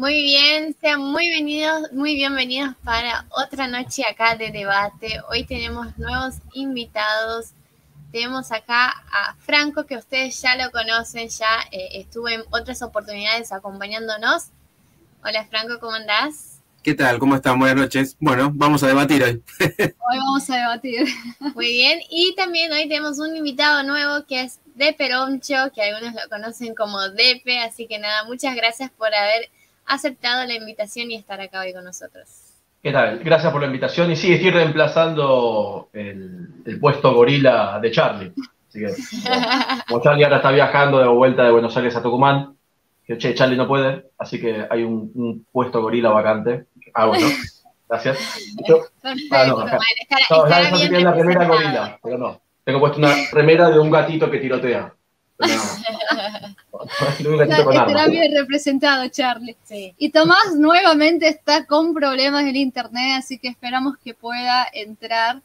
Muy bien, sean muy bienvenidos para otra noche acá de debate. Hoy tenemos nuevos invitados. Tenemos acá a Franco, que ustedes ya lo conocen, ya estuvo en otras oportunidades acompañándonos. Hola Franco, ¿cómo andás? ¿Qué tal? ¿Cómo están? Buenas noches. Bueno, vamos a debatir hoy. Hoy vamos a debatir. Muy bien, y también hoy tenemos un invitado nuevo que es Depe Roncho, que algunos lo conocen como Depe, así que nada, muchas gracias por haber aceptado la invitación y estar acá hoy con nosotros. ¿Qué tal? Gracias por la invitación. Y sí, estoy reemplazando el puesto gorila de Charlie. Así que, como Charlie ahora está viajando de vuelta de Buenos Aires a Tucumán, que Charlie no puede, así que hay un puesto gorila vacante. Bueno, gracias. Perfecto, estará bien tiene la remera gorila, pero no. Tengo puesto una remera de un gatito que tirotea. Estará bien representado, Charlie. Sí. Y Tomás nuevamente está con problemas en internet, así que esperamos que pueda entrar.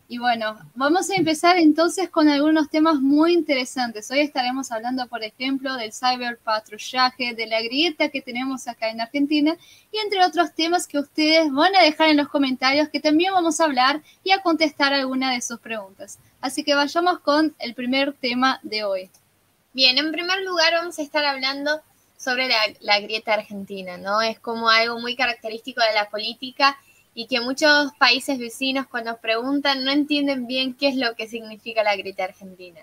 Y bueno, vamos a empezar entonces con algunos temas muy interesantes. Hoy estaremos hablando, por ejemplo, del ciberpatrullaje, de la grieta que tenemos acá en Argentina, y entre otros temas que ustedes van a dejar en los comentarios, que también vamos a hablar y a contestar alguna de sus preguntas. Así que vayamos con el primer tema de hoy. Bien, en primer lugar vamos a estar hablando sobre la grieta argentina, ¿no? Es como algo muy característico de la política y que muchos países vecinos cuando preguntan no entienden bien qué es lo que significa la grieta argentina.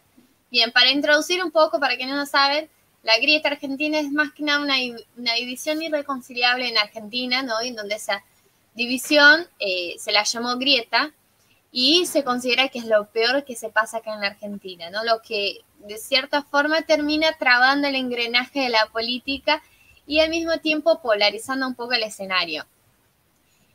Bien, para introducir un poco, para quienes no saben, la grieta argentina es más que nada una división irreconciliable en Argentina, ¿no? En donde esa división se la llamó grieta y se considera que es lo peor que se pasa acá en Argentina, ¿no? Lo que de cierta forma termina trabando el engranaje de la política y al mismo tiempo polarizando un poco el escenario.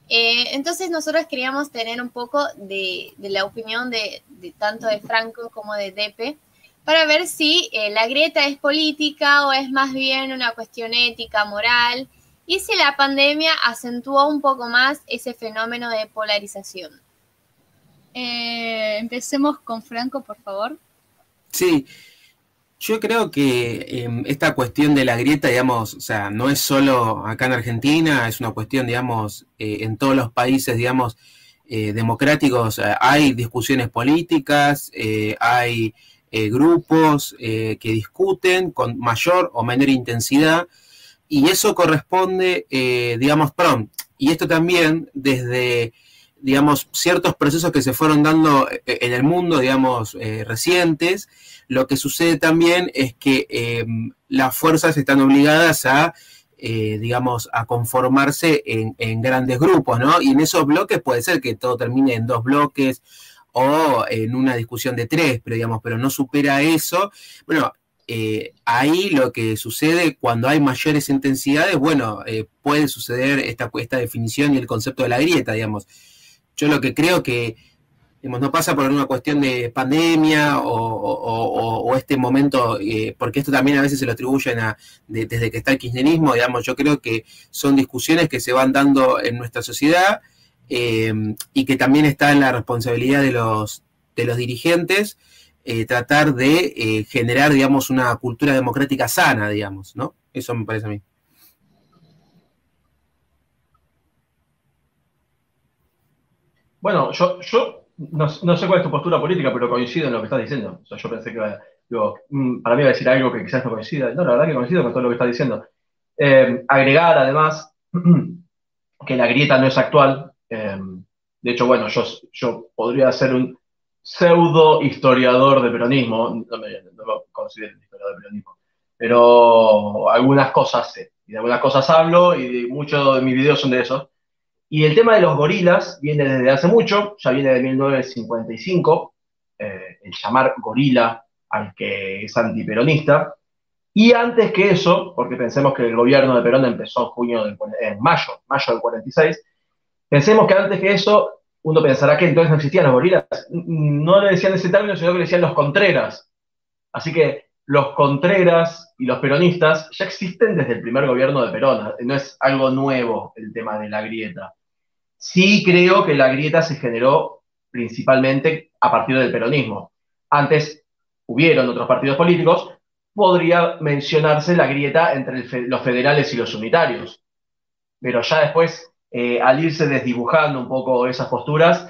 Entonces nosotros queríamos tener un poco de la opinión de tanto de Franco como de Depe para ver si la grieta es política o es más bien una cuestión ética, moral, y si la pandemia acentuó un poco más ese fenómeno de polarización. Empecemos con Franco, por favor. Sí, yo creo que esta cuestión de la grieta, digamos, o sea, no es solo acá en Argentina, es una cuestión, digamos, en todos los países, digamos, democráticos, hay discusiones políticas, hay grupos que discuten con mayor o menor intensidad, y eso corresponde, digamos, y esto también desde, digamos, ciertos procesos que se fueron dando en el mundo, digamos, recientes. Lo que sucede también es que las fuerzas están obligadas a, digamos, a conformarse en grandes grupos, ¿no? Y en esos bloques puede ser que todo termine en 2 bloques o en una discusión de 3, pero no supera eso. Bueno, ahí lo que sucede cuando hay mayores intensidades, bueno, puede suceder esta definición y el concepto de la grieta, digamos. Yo lo que creo que, digamos, no pasa por una cuestión de pandemia o este momento, porque esto también a veces se lo atribuyen desde que está el kirchnerismo, digamos, yo creo que son discusiones que se van dando en nuestra sociedad y que también está en la responsabilidad de los dirigentes tratar de generar, digamos, una cultura democrática sana, digamos, ¿no? Eso me parece a mí. Bueno, yo no sé cuál es tu postura política, pero coincido en lo que estás diciendo. O sea, yo pensé que para mí iba a decir algo que quizás no coincida. No, la verdad que coincido con todo lo que estás diciendo. Agregar, además, que la grieta no es actual. De hecho, bueno, yo podría ser un pseudo historiador de peronismo. No me considero un historiador de peronismo. Pero algunas cosas sé. Y de algunas cosas hablo y muchos de mis videos son de eso. Y el tema de los gorilas viene desde hace mucho, ya viene de 1955, el llamar gorila al que es antiperonista. Y antes que eso, porque pensemos que el gobierno de Perón empezó en mayo del 46, pensemos que antes que eso, uno pensará que entonces no existían los gorilas. No le decían ese término, sino que le decían los contreras. Así que los contreras y los peronistas ya existen desde el primer gobierno de Perón. No es algo nuevo el tema de la grieta. Sí creo que la grieta se generó principalmente a partir del peronismo. Antes hubieron otros partidos políticos, podría mencionarse la grieta entre los federales y los unitarios. pero ya después, al irse desdibujando un poco esas posturas,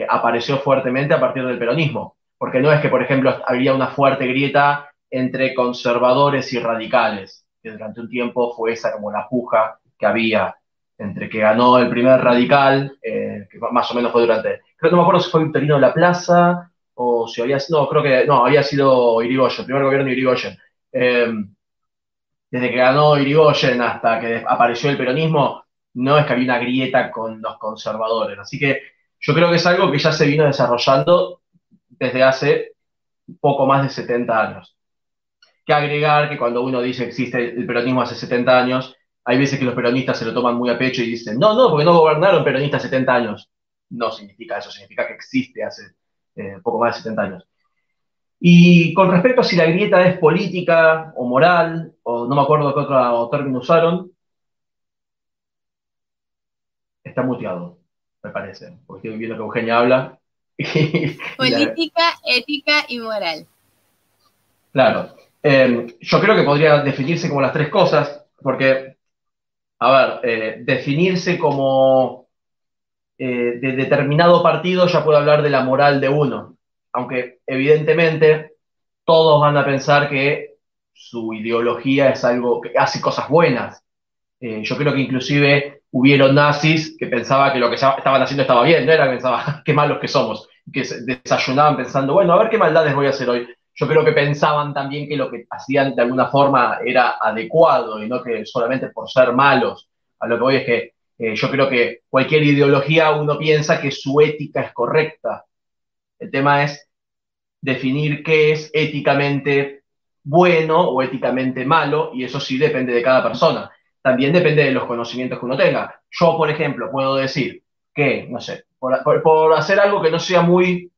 apareció fuertemente a partir del peronismo. Porque no es que, por ejemplo, había una fuerte grieta entre conservadores y radicales, que durante un tiempo fue esa como la puja que había entre que ganó el primer radical, que más o menos fue durante, creo que no me acuerdo si fue Victorino de la Plaza, o si había, no, creo que, no, había sido Irigoyen, el primer gobierno de Irigoyen. Desde que ganó Irigoyen hasta que apareció el peronismo, no es que había una grieta con los conservadores. Así que yo creo que es algo que ya se vino desarrollando desde hace poco más de 70 años. Que agregar que cuando uno dice que existe el peronismo hace 70 años, hay veces que los peronistas se lo toman muy a pecho y dicen, no, no, porque no gobernaron peronistas 70 años. No significa eso, significa que existe hace poco más de 70 años. Y con respecto a si la grieta es política o moral, o no me acuerdo qué otro término usaron, está muteado, me parece, porque estoy viendo que Eugenia habla. Política, ética y moral. Claro. Yo creo que podría definirse como las tres cosas, porque, a ver, definirse como de determinado partido ya puede hablar de la moral de uno, aunque evidentemente todos van a pensar que su ideología es algo que hace cosas buenas. Yo creo que inclusive hubieron nazis que pensaban que lo que estaban haciendo estaba bien, no era que pensaban qué malos que somos, que desayunaban pensando, bueno, a ver qué maldades voy a hacer hoy. Yo creo que pensaban también que lo que hacían de alguna forma era adecuado y no que solamente por ser malos. A lo que voy es que yo creo que cualquier ideología uno piensa que su ética es correcta. El tema es definir qué es éticamente bueno o éticamente malo, y eso sí depende de cada persona. También depende de los conocimientos que uno tenga. Yo, por ejemplo, puedo decir que, no sé, por hacer algo que no sea muy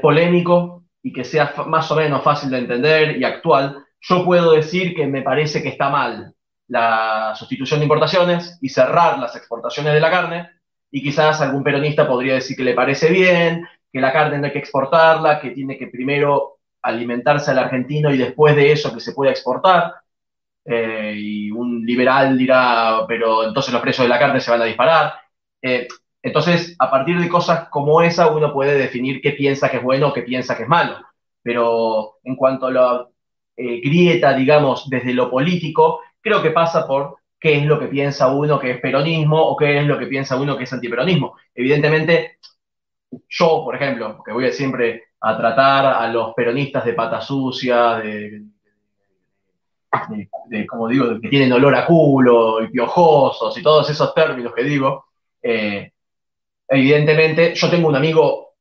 polémico y que sea más o menos fácil de entender y actual, yo puedo decir que me parece que está mal la sustitución de importaciones y cerrar las exportaciones de la carne, y quizás algún peronista podría decir que le parece bien, que la carne no hay que exportarla, que tiene que primero alimentarse al argentino y después de eso que se pueda exportar. Y un liberal dirá, pero entonces los precios de la carne se van a disparar. Eh, entonces, a partir de cosas como esa, uno puede definir qué piensa que es bueno o qué piensa que es malo. Pero en cuanto a la grieta, digamos, desde lo político, creo que pasa por qué es lo que piensa uno que es peronismo o qué es lo que piensa uno que es antiperonismo. Evidentemente, yo, por ejemplo, que voy siempre a tratar a los peronistas de pata sucia, como digo, de que tienen olor a culo y piojosos y todos esos términos que digo, evidentemente yo tengo un amigo,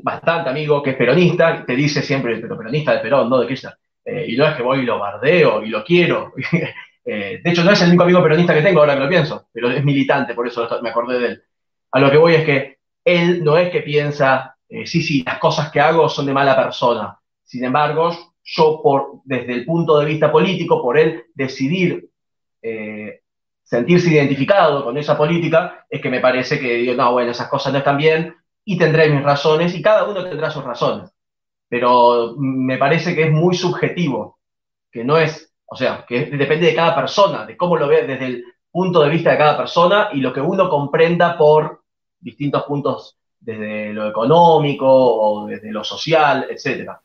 bastante amigo, que es peronista, te dice siempre, pero peronista de Perón, no de Kirchner. Y no es que voy y lo bardeo y lo quiero. De hecho, no es el único amigo peronista que tengo, ahora que lo pienso, pero es militante, por eso me acordé de él. A lo que voy es que él no es que piensa, sí, sí, las cosas que hago son de mala persona. Sin embargo, yo, desde el punto de vista político, por él decidir sentirse identificado con esa política, es que me parece que digo, no, bueno, esas cosas no están bien y tendré mis razones y cada uno tendrá sus razones. Pero me parece que es muy subjetivo, que no es, o sea, que depende de cada persona, de cómo lo ve desde el punto de vista de cada persona y lo que uno comprenda por distintos puntos, desde lo económico o desde lo social, etcétera.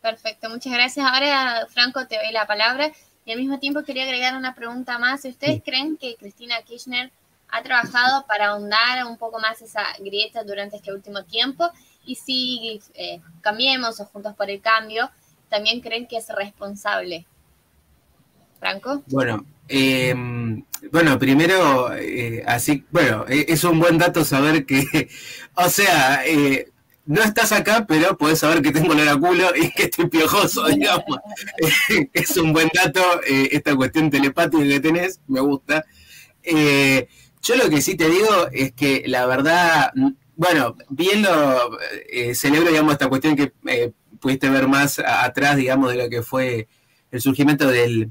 Perfecto, muchas gracias. Ahora, Franco, te doy la palabra. Y al mismo tiempo quería agregar una pregunta más. Si ustedes creen que Cristina Kirchner ha trabajado para ahondar un poco más esa grieta durante este último tiempo, y si Cambiemos o Juntos por el Cambio también creen que es responsable. Franco. Bueno, primero, es un buen dato saber que, o sea, no estás acá, pero podés saber que tengo olor a culo y que estoy piojoso, digamos. Es un buen dato, esta cuestión telepática que tenés, me gusta. Yo lo que sí te digo es que la verdad, bueno, viendo, celebro, digamos, esta cuestión que pudiste ver más atrás, digamos, de lo que fue el surgimiento del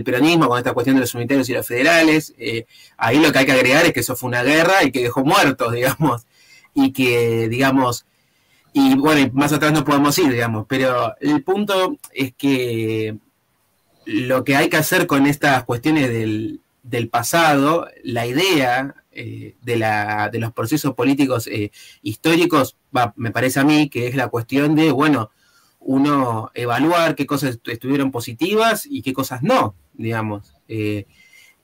peronismo, con esta cuestión de los unitarios y los federales. Ahí lo que hay que agregar es que eso fue una guerra y que dejó muertos, digamos, y que, digamos, y bueno, más atrás no podemos ir, digamos, pero el punto es que lo que hay que hacer con estas cuestiones del pasado, la idea de los procesos políticos históricos, me parece a mí que es la cuestión de, bueno, uno evaluar qué cosas estuvieron positivas y qué cosas no, digamos.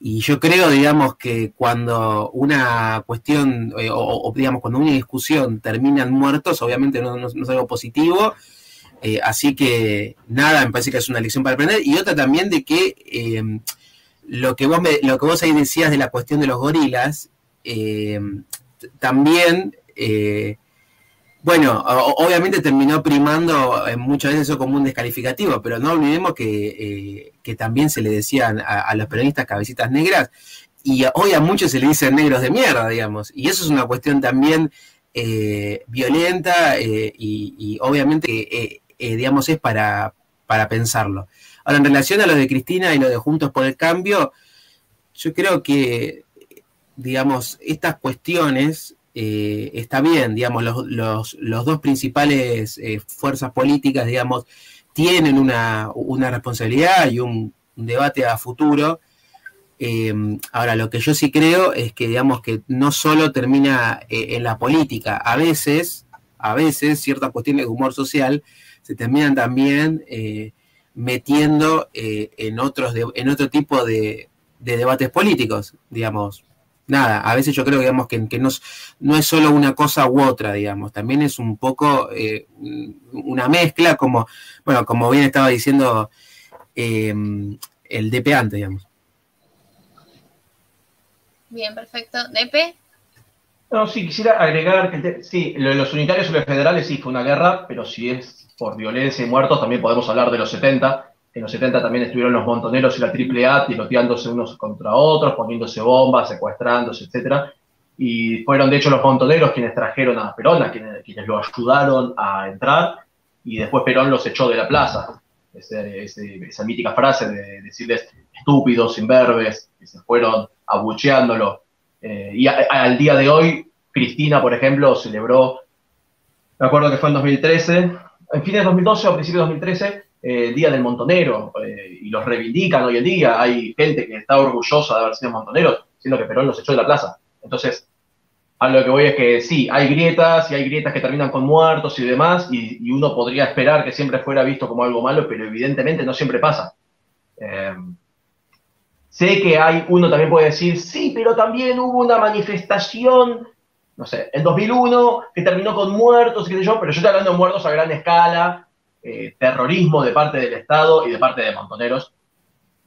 Y yo creo, digamos, que cuando una cuestión, digamos, cuando una discusión terminan muertos, obviamente no es algo positivo. Así que, nada, me parece que es una lección para aprender. Y otra también de que lo que vos ahí decías de la cuestión de los gorilas, también, bueno, obviamente terminó primando muchas veces eso como un descalificativo, pero no olvidemos que también se le decían a los peronistas cabecitas negras, y hoy a muchos se le dicen negros de mierda, digamos, y eso es una cuestión también violenta y obviamente que, digamos, es para pensarlo. Ahora, en relación a lo de Cristina y lo de Juntos por el Cambio, yo creo que, digamos, estas cuestiones, está bien, digamos, los dos principales fuerzas políticas, digamos, tienen una responsabilidad y un debate a futuro. Ahora, lo que yo sí creo es que, digamos, que no solo termina en la política, a veces ciertas cuestiones de humor social se terminan también metiendo en otro tipo de debates políticos, digamos. Nada, a veces yo creo, digamos, que no es solo una cosa u otra, digamos, también es un poco una mezcla, como bien estaba diciendo el DP antes, digamos. Bien, perfecto. ¿DP? No, sí, quisiera agregar que sí, lo de los unitarios y los federales sí fue una guerra, pero si es por violencia y muertos, también podemos hablar de los 70. En los 70 también estuvieron los montoneros y la AAA tiroteándose unos contra otros, poniéndose bombas, secuestrándose, etc. Y fueron, de hecho, los montoneros quienes trajeron a Perón, quienes lo ayudaron a entrar, y después Perón los echó de la plaza. Esa mítica frase de decirles estúpidos, imberbes, que se fueron abucheándolo. Y al día de hoy, Cristina, por ejemplo, celebró, me acuerdo que fue en 2013, en fines de 2012 o principios de 2013, el Día del Montonero, y los reivindican hoy en día. Hay gente que está orgullosa de haber sido montoneros, siendo que Perón los echó de la plaza. Entonces, a lo que voy es que sí, hay grietas, y hay grietas que terminan con muertos y demás, y uno podría esperar que siempre fuera visto como algo malo, pero evidentemente no siempre pasa. Sé que uno también puede decir, sí, pero también hubo una manifestación, no sé, en 2001, que terminó con muertos, qué sé yo, pero yo estoy hablando de muertos a gran escala, terrorismo de parte del Estado y de parte de montoneros.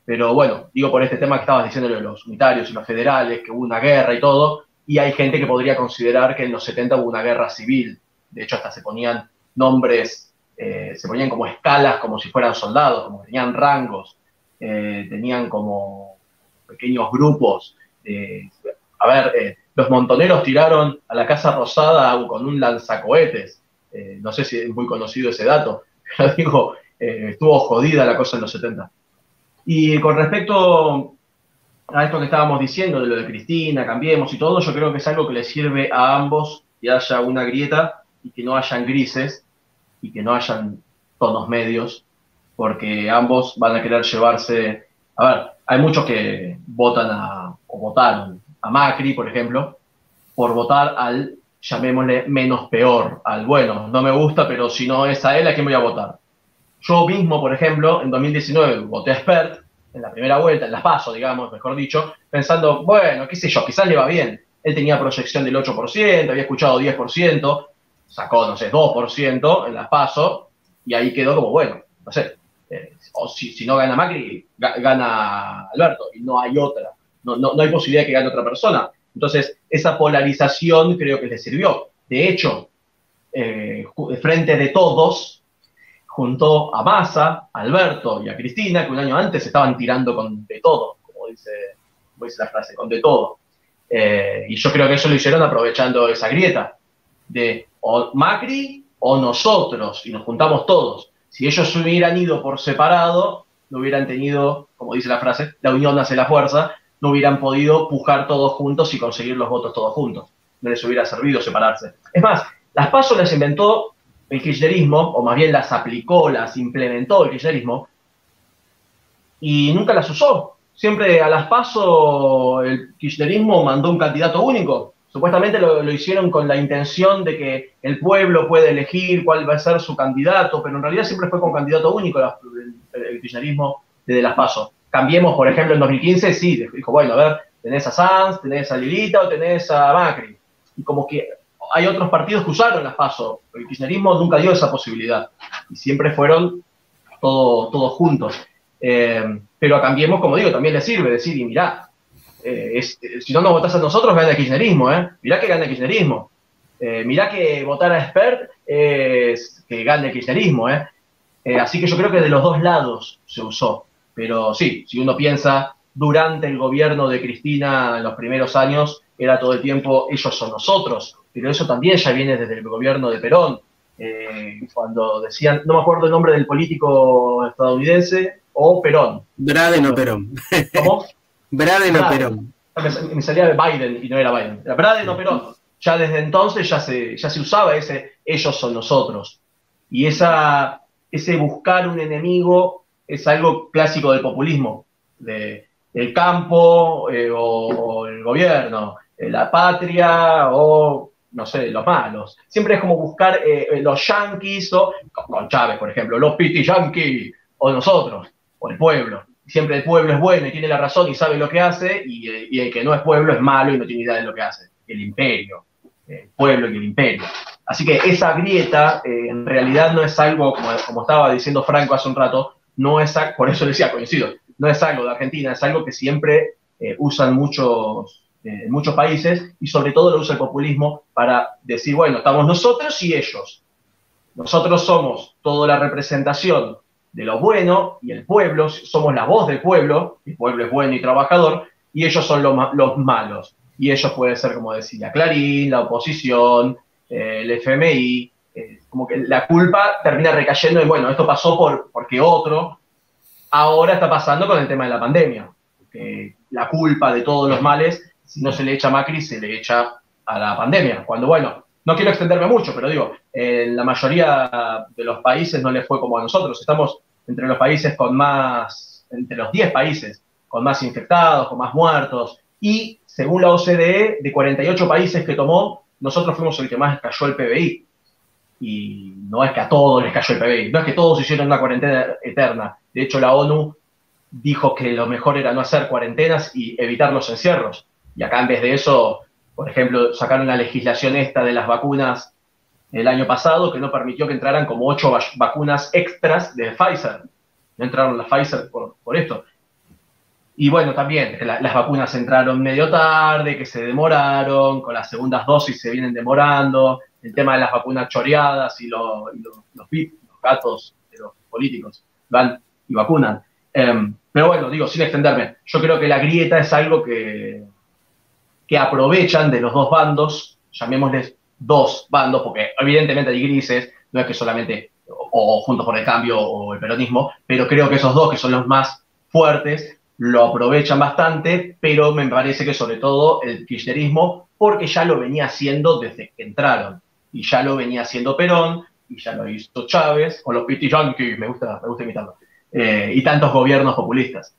Pero bueno, digo por este tema que estabas diciendo de los unitarios y los federales, que hubo una guerra y todo, y hay gente que podría considerar que en los 70 hubo una guerra civil. De hecho, hasta se ponían nombres, se ponían como escalas, como si fueran soldados, como tenían rangos, tenían como pequeños grupos. Los montoneros tiraron a la Casa Rosada con un lanzacohetes. No sé si es muy conocido ese dato, pero digo, estuvo jodida la cosa en los 70. Y con respecto a esto que estábamos diciendo, de lo de Cristina, Cambiemos y todo, yo creo que es algo que le sirve a ambos que haya una grieta y que no hayan grises y que no hayan tonos medios, porque ambos van a querer llevarse... A ver, hay muchos que votaron a Macri, por ejemplo, por votar al, llamémosle, menos peor, al bueno, no me gusta, pero si no es a él, ¿a quién voy a votar? Yo mismo, por ejemplo, en 2019 voté a Spert, en la primera vuelta, en las PASO, digamos, mejor dicho, pensando, bueno, qué sé yo, quizás le va bien. Él tenía proyección del 8%, había escuchado 10%, sacó, no sé, 2% en las PASO, y ahí quedó como, bueno, no sé, o si no gana Macri, gana Alberto, y no hay otra. No hay posibilidad de que gane otra persona. Entonces, esa polarización creo que le sirvió. De hecho, Frente de Todos juntó a Massa, a Alberto y a Cristina, que un año antes estaban tirando con de todo, como dice la frase, con de todo. Y yo creo que eso lo hicieron aprovechando esa grieta de o Macri o nosotros, y nos juntamos todos. Si ellos hubieran ido por separado, no hubieran tenido, como dice la frase, la unión hace la fuerza, no hubieran podido pujar todos juntos y conseguir los votos todos juntos. No les hubiera servido separarse. Es más, las PASO las inventó el kirchnerismo, o más bien las aplicó, las implementó el kirchnerismo, y nunca las usó. O siempre a las PASO el kirchnerismo mandó un candidato único. Supuestamente lo hicieron con la intención de que el pueblo puede elegir cuál va a ser su candidato, pero en realidad siempre fue con candidato único el kirchnerismo desde las PASO. Cambiemos, por ejemplo, en 2015, sí, dijo, bueno, a ver, tenés a Sanz, tenés a Lilita o tenés a Macri. Y como que hay otros partidos que usaron las PASO. El kirchnerismo nunca dio esa posibilidad. Y siempre fueron todos juntos. Pero a Cambiemos, como digo, también le sirve decir, y mirá, si no nos votás a nosotros, gana el kirchnerismo, mirá que gana el kirchnerismo. Mirá que votar a Espert es que gane el kirchnerismo, así que yo creo que de los dos lados se usó. Pero sí, si uno piensa, durante el gobierno de Cristina en los primeros años, era todo el tiempo, ellos son nosotros. Pero eso también ya viene desde el gobierno de Perón. Cuando decían, no me acuerdo el nombre del político estadounidense, o Perón. Braden o Perón. ¿Cómo? Braden o Perón. Me salía de Biden y no era Biden. Era Braden o Perón. Ya desde entonces ya se usaba ese ellos son nosotros. Y ese buscar un enemigo es algo clásico del populismo. El campo o el gobierno, la patria o, no sé, los malos. Siempre es como buscar los yanquis o, con Chávez, por ejemplo, los piti yanquis o nosotros, o el pueblo. Siempre el pueblo es bueno y tiene la razón y sabe lo que hace, y el que no es pueblo es malo y no tiene idea de lo que hace. El imperio, el pueblo y el imperio. Así que esa grieta en realidad no es algo, como estaba diciendo Franco hace un rato, no es, por eso decía, coincido, no es algo de Argentina, es algo que siempre usan muchos países, y sobre todo lo usa el populismo para decir, bueno, estamos nosotros y ellos. Nosotros somos toda la representación de lo bueno, y el pueblo, somos la voz del pueblo, el pueblo es bueno y trabajador, y ellos son los malos. Y ellos pueden ser, como decía Clarín, la oposición, el FMI, como que la culpa termina recayendo en, bueno, esto pasó porque otro, ahora está pasando con el tema de la pandemia. La culpa de todos los males, si no se le echa a Macri, se le echa a la pandemia. Cuando, bueno, no quiero extenderme mucho, pero digo, en la mayoría de los países no les fue como a nosotros. Estamos entre los países entre los 10 países con más infectados, con más muertos, y según la OCDE, de 48 países que tomó, nosotros fuimos el que más cayó el PBI. Y no es que a todos les cayó el PBI, no es que todos hicieron una cuarentena eterna. De hecho, la ONU dijo que lo mejor era no hacer cuarentenas y evitar los encierros. Y acá, en vez de eso, por ejemplo, sacaron la legislación esta de las vacunas el año pasado, que no permitió que entraran como 8 vacunas extras de Pfizer. No entraron las Pfizer por esto. Y bueno, también las vacunas entraron medio tarde, que se demoraron, con las segundas dosis se vienen demorando, el tema de las vacunas choreadas y los gatos de los políticos van y vacunan. Pero bueno, digo, sin extenderme, yo creo que la grieta es algo que aprovechan de los dos bandos, llamémosles dos bandos, porque evidentemente hay grises, no es que solamente o Juntos por el Cambio o el peronismo, pero creo que esos dos, que son los más fuertes, lo aprovechan bastante, pero me parece que sobre todo el kirchnerismo, porque ya lo venía haciendo desde que entraron, y ya lo venía haciendo Perón, y ya lo hizo Chávez, o los piti yanquis, me gusta imitarlo, y tantos gobiernos populistas.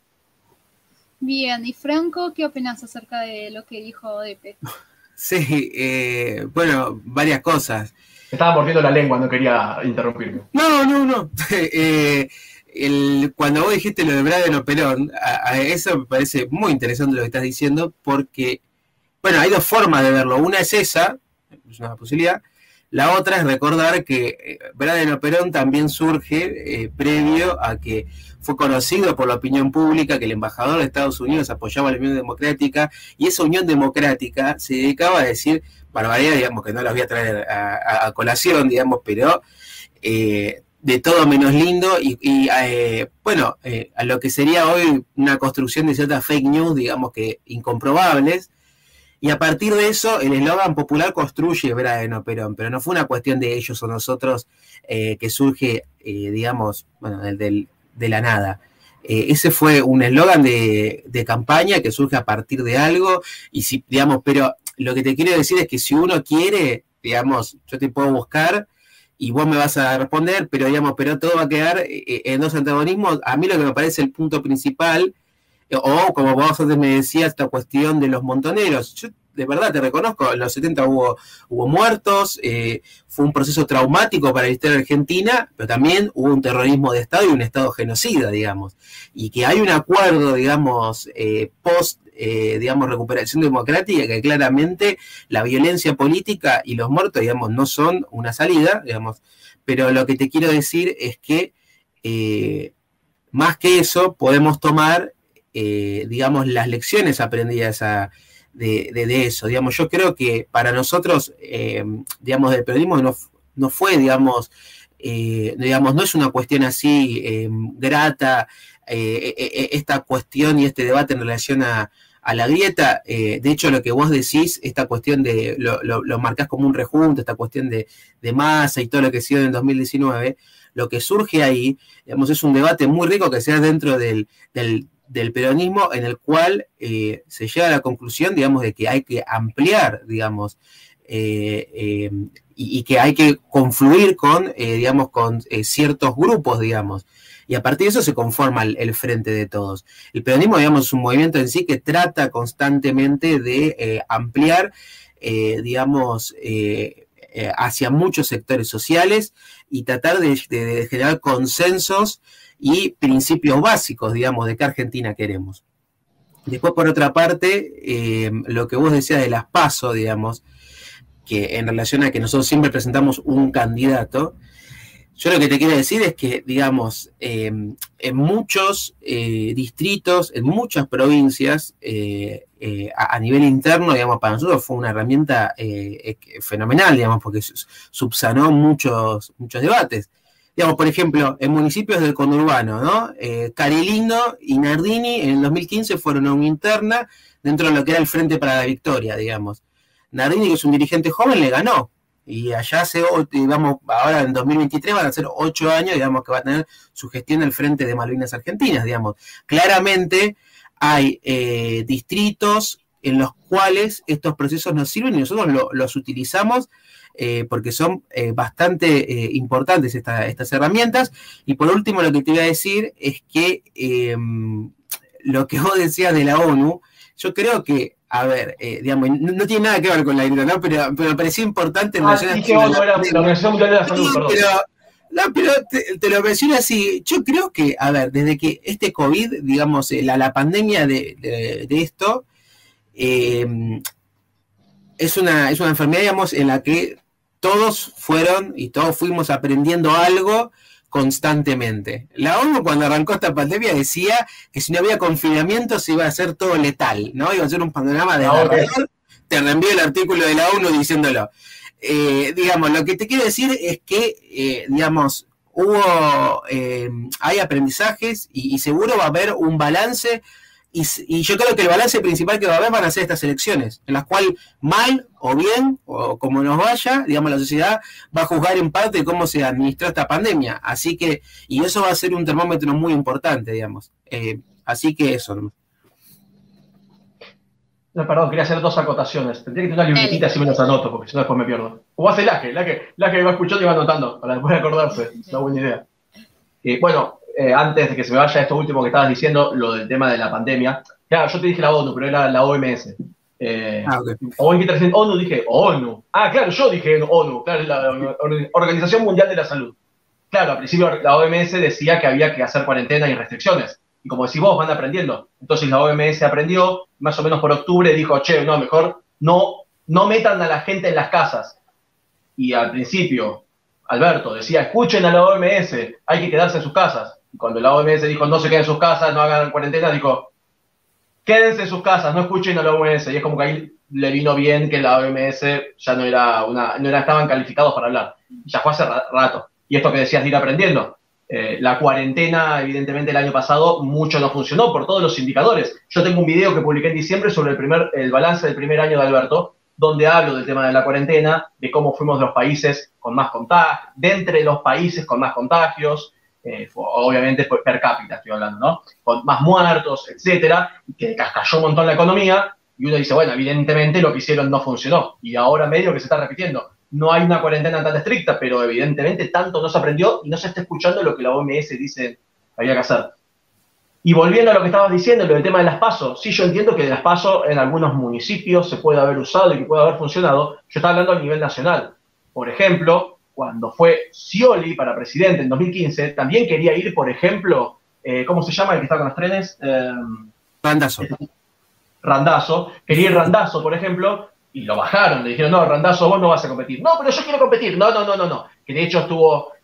Bien, y Franco, ¿qué opinas acerca de lo que dijo Depe? Sí, bueno, varias cosas. Estaba mordiendo la lengua, no quería interrumpirme. No. Cuando vos dijiste lo de Braden o Perón, a eso me parece muy interesante lo que estás diciendo, porque, bueno, hay dos formas de verlo. Una es esa, es una posibilidad. La otra es recordar que Braden o Perón también surge previo a que fue conocido por la opinión pública que el embajador de Estados Unidos apoyaba la Unión Democrática, y esa Unión Democrática se dedicaba a decir barbaridades, digamos, que no las voy a traer a colación, digamos, pero de todo menos lindo, y bueno, a lo que sería hoy una construcción de ciertas fake news, digamos, que incomprobables. Y a partir de eso, el eslogan popular construye Braden o Perón, pero no fue una cuestión de ellos o nosotros que surge, digamos, bueno, de la nada. Ese fue un eslogan de campaña que surge a partir de algo, y si, digamos, pero lo que te quiero decir es que si uno quiere, digamos, yo te puedo buscar y vos me vas a responder, pero digamos, pero todo va a quedar en dos antagonismos. A mí lo que me parece el punto principal O como vos antes me decías, esta cuestión de los montoneros. Yo de verdad te reconozco, en los 70 hubo muertos, fue un proceso traumático para la historia argentina, pero también hubo un terrorismo de Estado y un Estado genocida, digamos. Y que hay un acuerdo, digamos, digamos, recuperación democrática, que claramente la violencia política y los muertos, digamos, no son una salida, digamos. Pero lo que te quiero decir es que, más que eso, podemos tomar, digamos, las lecciones aprendidas de eso. Digamos, yo creo que para nosotros, digamos, del periodismo no fue, digamos, no es una cuestión así grata, esta cuestión y este debate en relación a la grieta. De hecho, lo que vos decís, esta cuestión de, lo marcás como un rejunto, esta cuestión de Massa y todo lo que se dio en el 2019, lo que surge ahí, digamos, es un debate muy rico que se da dentro del peronismo, en el cual se llega a la conclusión, digamos, de que hay que ampliar, digamos, y que hay que confluir con, digamos, con ciertos grupos, digamos. Y a partir de eso se conforma el Frente de Todos. El peronismo, digamos, es un movimiento en sí que trata constantemente de ampliar, digamos, hacia muchos sectores sociales y tratar de generar consensos y principios básicos, digamos, de qué Argentina queremos. Después, por otra parte, lo que vos decías de las PASO, digamos, que en relación a que nosotros siempre presentamos un candidato, yo lo que te quiero decir es que, digamos, en muchos distritos, en muchas provincias, a nivel interno, digamos, para nosotros fue una herramienta fenomenal, digamos, porque subsanó muchos debates. Digamos, por ejemplo, en municipios del conurbano, ¿no? Carilindo y Nardini en el 2015 fueron a una interna dentro de lo que era el Frente para la Victoria, digamos. Nardini, que es un dirigente joven, le ganó. Y allá digamos, ahora en 2023 van a ser 8 años, digamos, que va a tener su gestión al frente de Malvinas Argentinas, digamos. Claramente hay distritos en los cuales estos procesos nos sirven y nosotros los utilizamos porque son bastante importantes estas herramientas. Y por último, lo que te iba a decir es que lo que vos decías de la ONU, yo creo que, a ver, digamos, no tiene nada que ver con la grieta, ¿no? Pero me pareció importante en relación a la Organización Mundial de la Salud, perdón. Pero te lo menciono así. Yo creo que, a ver, desde que este COVID, digamos, la pandemia de esto, es una enfermedad, digamos, en la que todos fuimos aprendiendo algo constantemente. La ONU, cuando arrancó esta pandemia, decía que si no había confinamiento se iba a hacer todo letal, ¿no? Iba a ser un panorama de Te reenvío el artículo de la ONU diciéndolo. Digamos, lo que te quiero decir es que, digamos, hay aprendizajes y seguro va a haber un balance. Y yo creo que el balance principal que va a haber van a ser estas elecciones, en las cuales mal o bien, o como nos vaya, digamos, la sociedad va a juzgar en parte cómo se administró esta pandemia. Así que, y eso va a ser un termómetro muy importante, digamos. Así que eso. No, perdón, quería hacer 2 acotaciones. Tendría que tener una libretita si me los anoto, porque si no después me pierdo. O hace la que va escuchando y va anotando, para después acordarse. Es una buena idea. Bueno, antes de que se me vaya esto último que estabas diciendo, lo del tema de la pandemia. Claro, yo te dije la ONU, pero era la OMS. Okay. O en que ONU dije ONU. Ah, claro, yo dije ONU, claro, la Organización Mundial de la Salud. Claro, al principio la OMS decía que había que hacer cuarentena y restricciones. Y como decís vos, van aprendiendo. Entonces la OMS aprendió, más o menos por octubre, dijo, che, no, mejor no metan a la gente en las casas. Y al principio, Alberto decía, escuchen a la OMS, hay que quedarse en sus casas. Y cuando la OMS dijo, no se queden en sus casas, no hagan cuarentena, dijo, quédense en sus casas, no escuchen a la OMS. Y es como que ahí le vino bien que la OMS ya no estaban calificados para hablar. Ya fue hace rato. Y esto que decías de ir aprendiendo. La cuarentena, evidentemente, el año pasado mucho no funcionó por todos los indicadores. Yo tengo un video que publiqué en diciembre sobre el balance del primer año de Alberto, donde hablo del tema de la cuarentena, de cómo fuimos los países con más contagios, de entre los países con más contagios, obviamente per cápita estoy hablando, ¿no? Con más muertos, etcétera, que cascayó un montón la economía, y uno dice, bueno, evidentemente lo que hicieron no funcionó, y ahora medio que se está repitiendo. No hay una cuarentena tan estricta, pero evidentemente tanto no se aprendió y no se está escuchando lo que la OMS dice que había que hacer. Y volviendo a lo que estabas diciendo, lo del tema de las PASO, sí, yo entiendo que de las PASO en algunos municipios se puede haber usado y que puede haber funcionado. Yo estaba hablando a nivel nacional. Por ejemplo, cuando fue Scioli para presidente en 2015, también quería ir, por ejemplo, ¿cómo se llama el que está con los trenes? Randazzo. Randazzo. Quería ir Randazzo, por ejemplo, y lo bajaron. Le dijeron, no, Randazzo, vos no vas a competir. No, pero yo quiero competir. No. Que de hecho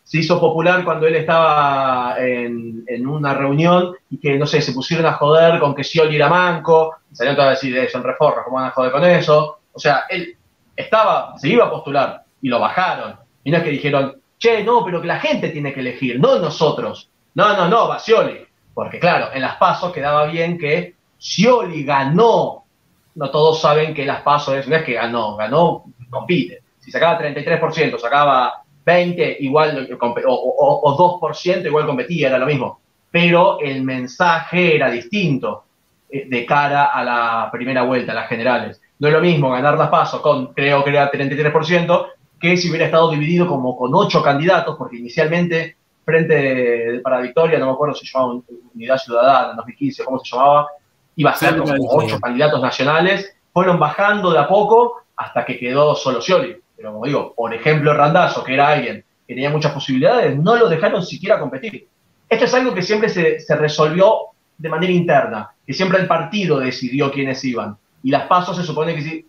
se hizo popular cuando él estaba en una reunión y que, no sé, se pusieron a joder con que Scioli era manco, y salieron todos a decir, son reformas, ¿cómo van a joder con eso? O sea, él se iba a postular y lo bajaron. Y no es que dijeron, che, no, pero que la gente tiene que elegir, no nosotros. No, va Scioli. Porque claro, en las PASO quedaba bien que Scioli ganó. No todos saben que las PASO no es que ganó, compite. Si sacaba 33%, sacaba 20%, igual, o 2%, igual competía, era lo mismo. Pero el mensaje era distinto de cara a la primera vuelta, a las generales. No es lo mismo ganar las PASO con, creo que era 33%, que si hubiera estado dividido como con 8 candidatos, porque inicialmente Frente para Victoria, no me acuerdo si se llamaba Unidad Ciudadana en 2015, cómo se llamaba, iba a ser como 8 candidatos nacionales, fueron bajando de a poco hasta que quedó solo Scioli. Pero como digo, por ejemplo, Randazzo, que era alguien que tenía muchas posibilidades, no lo dejaron siquiera competir. Esto es algo que siempre se resolvió de manera interna, que siempre el partido decidió quiénes iban. Y las PASO se supone que sí,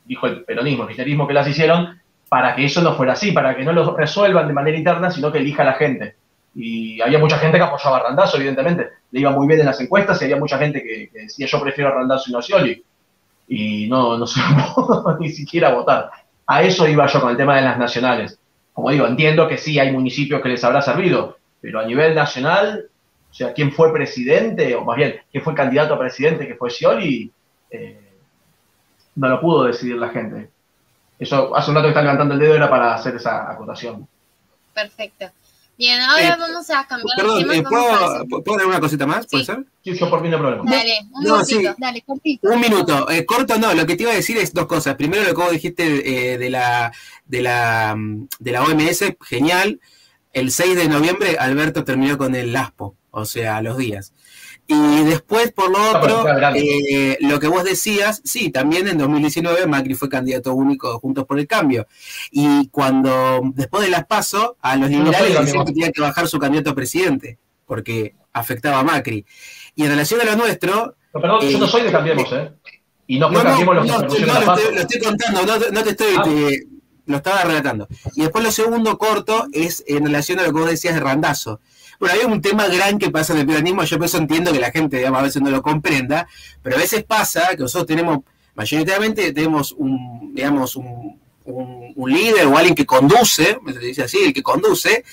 dijo el peronismo, el kirchnerismo que las hicieron, para que eso no fuera así, para que no lo resuelvan de manera interna, sino que elija a la gente. Y había mucha gente que apoyaba a Randazzo, evidentemente. Le iba muy bien en las encuestas y había mucha gente que decía yo prefiero a Randazzo y no a Scioli. Y no se pudo ni siquiera votar. A eso iba yo con el tema de las nacionales. Como digo, entiendo que sí hay municipios que les habrá servido, pero a nivel nacional, o sea, quién fue presidente, o más bien, quién fue candidato a presidente, que fue Scioli, no lo pudo decidir la gente. Eso, hace un rato que está levantando el dedo, era para hacer esa acotación. Perfecto. Bien, ahora vamos a cambiar perdón, el tema. ¿puedo dar una cosita más? ¿Puede ser? Sí, yo por mí no hay problema. Dale, un minutito. Sí. Dale, cortito. Un minuto. Corto no, lo que te iba a decir es dos cosas. Primero, lo que vos dijiste de la OMS, genial. El 6 de noviembre Alberto terminó con el ASPO, o sea, a los días. Y después, por lo otro, lo que vos decías, sí, también en 2019 Macri fue candidato único de Juntos por el Cambio. Y cuando, después de las PASO, a los liberales les decían que tenía que bajar su candidato a presidente, porque afectaba a Macri. Y en relación a lo nuestro... No, perdón, yo no soy de Cambiemos, ¿eh? Y no fue Cambiemos los que propusieron las PASO. Lo estoy contando, no te estoy... lo estaba relatando. Y después lo segundo corto es en relación a lo que vos decías de Randazzo. Bueno, hay un tema gran que pasa en el peronismo, yo por eso entiendo que la gente, digamos, a veces no lo comprenda, pero a veces pasa que nosotros mayoritariamente tenemos un líder o alguien que conduce, me dice así, el que conduce,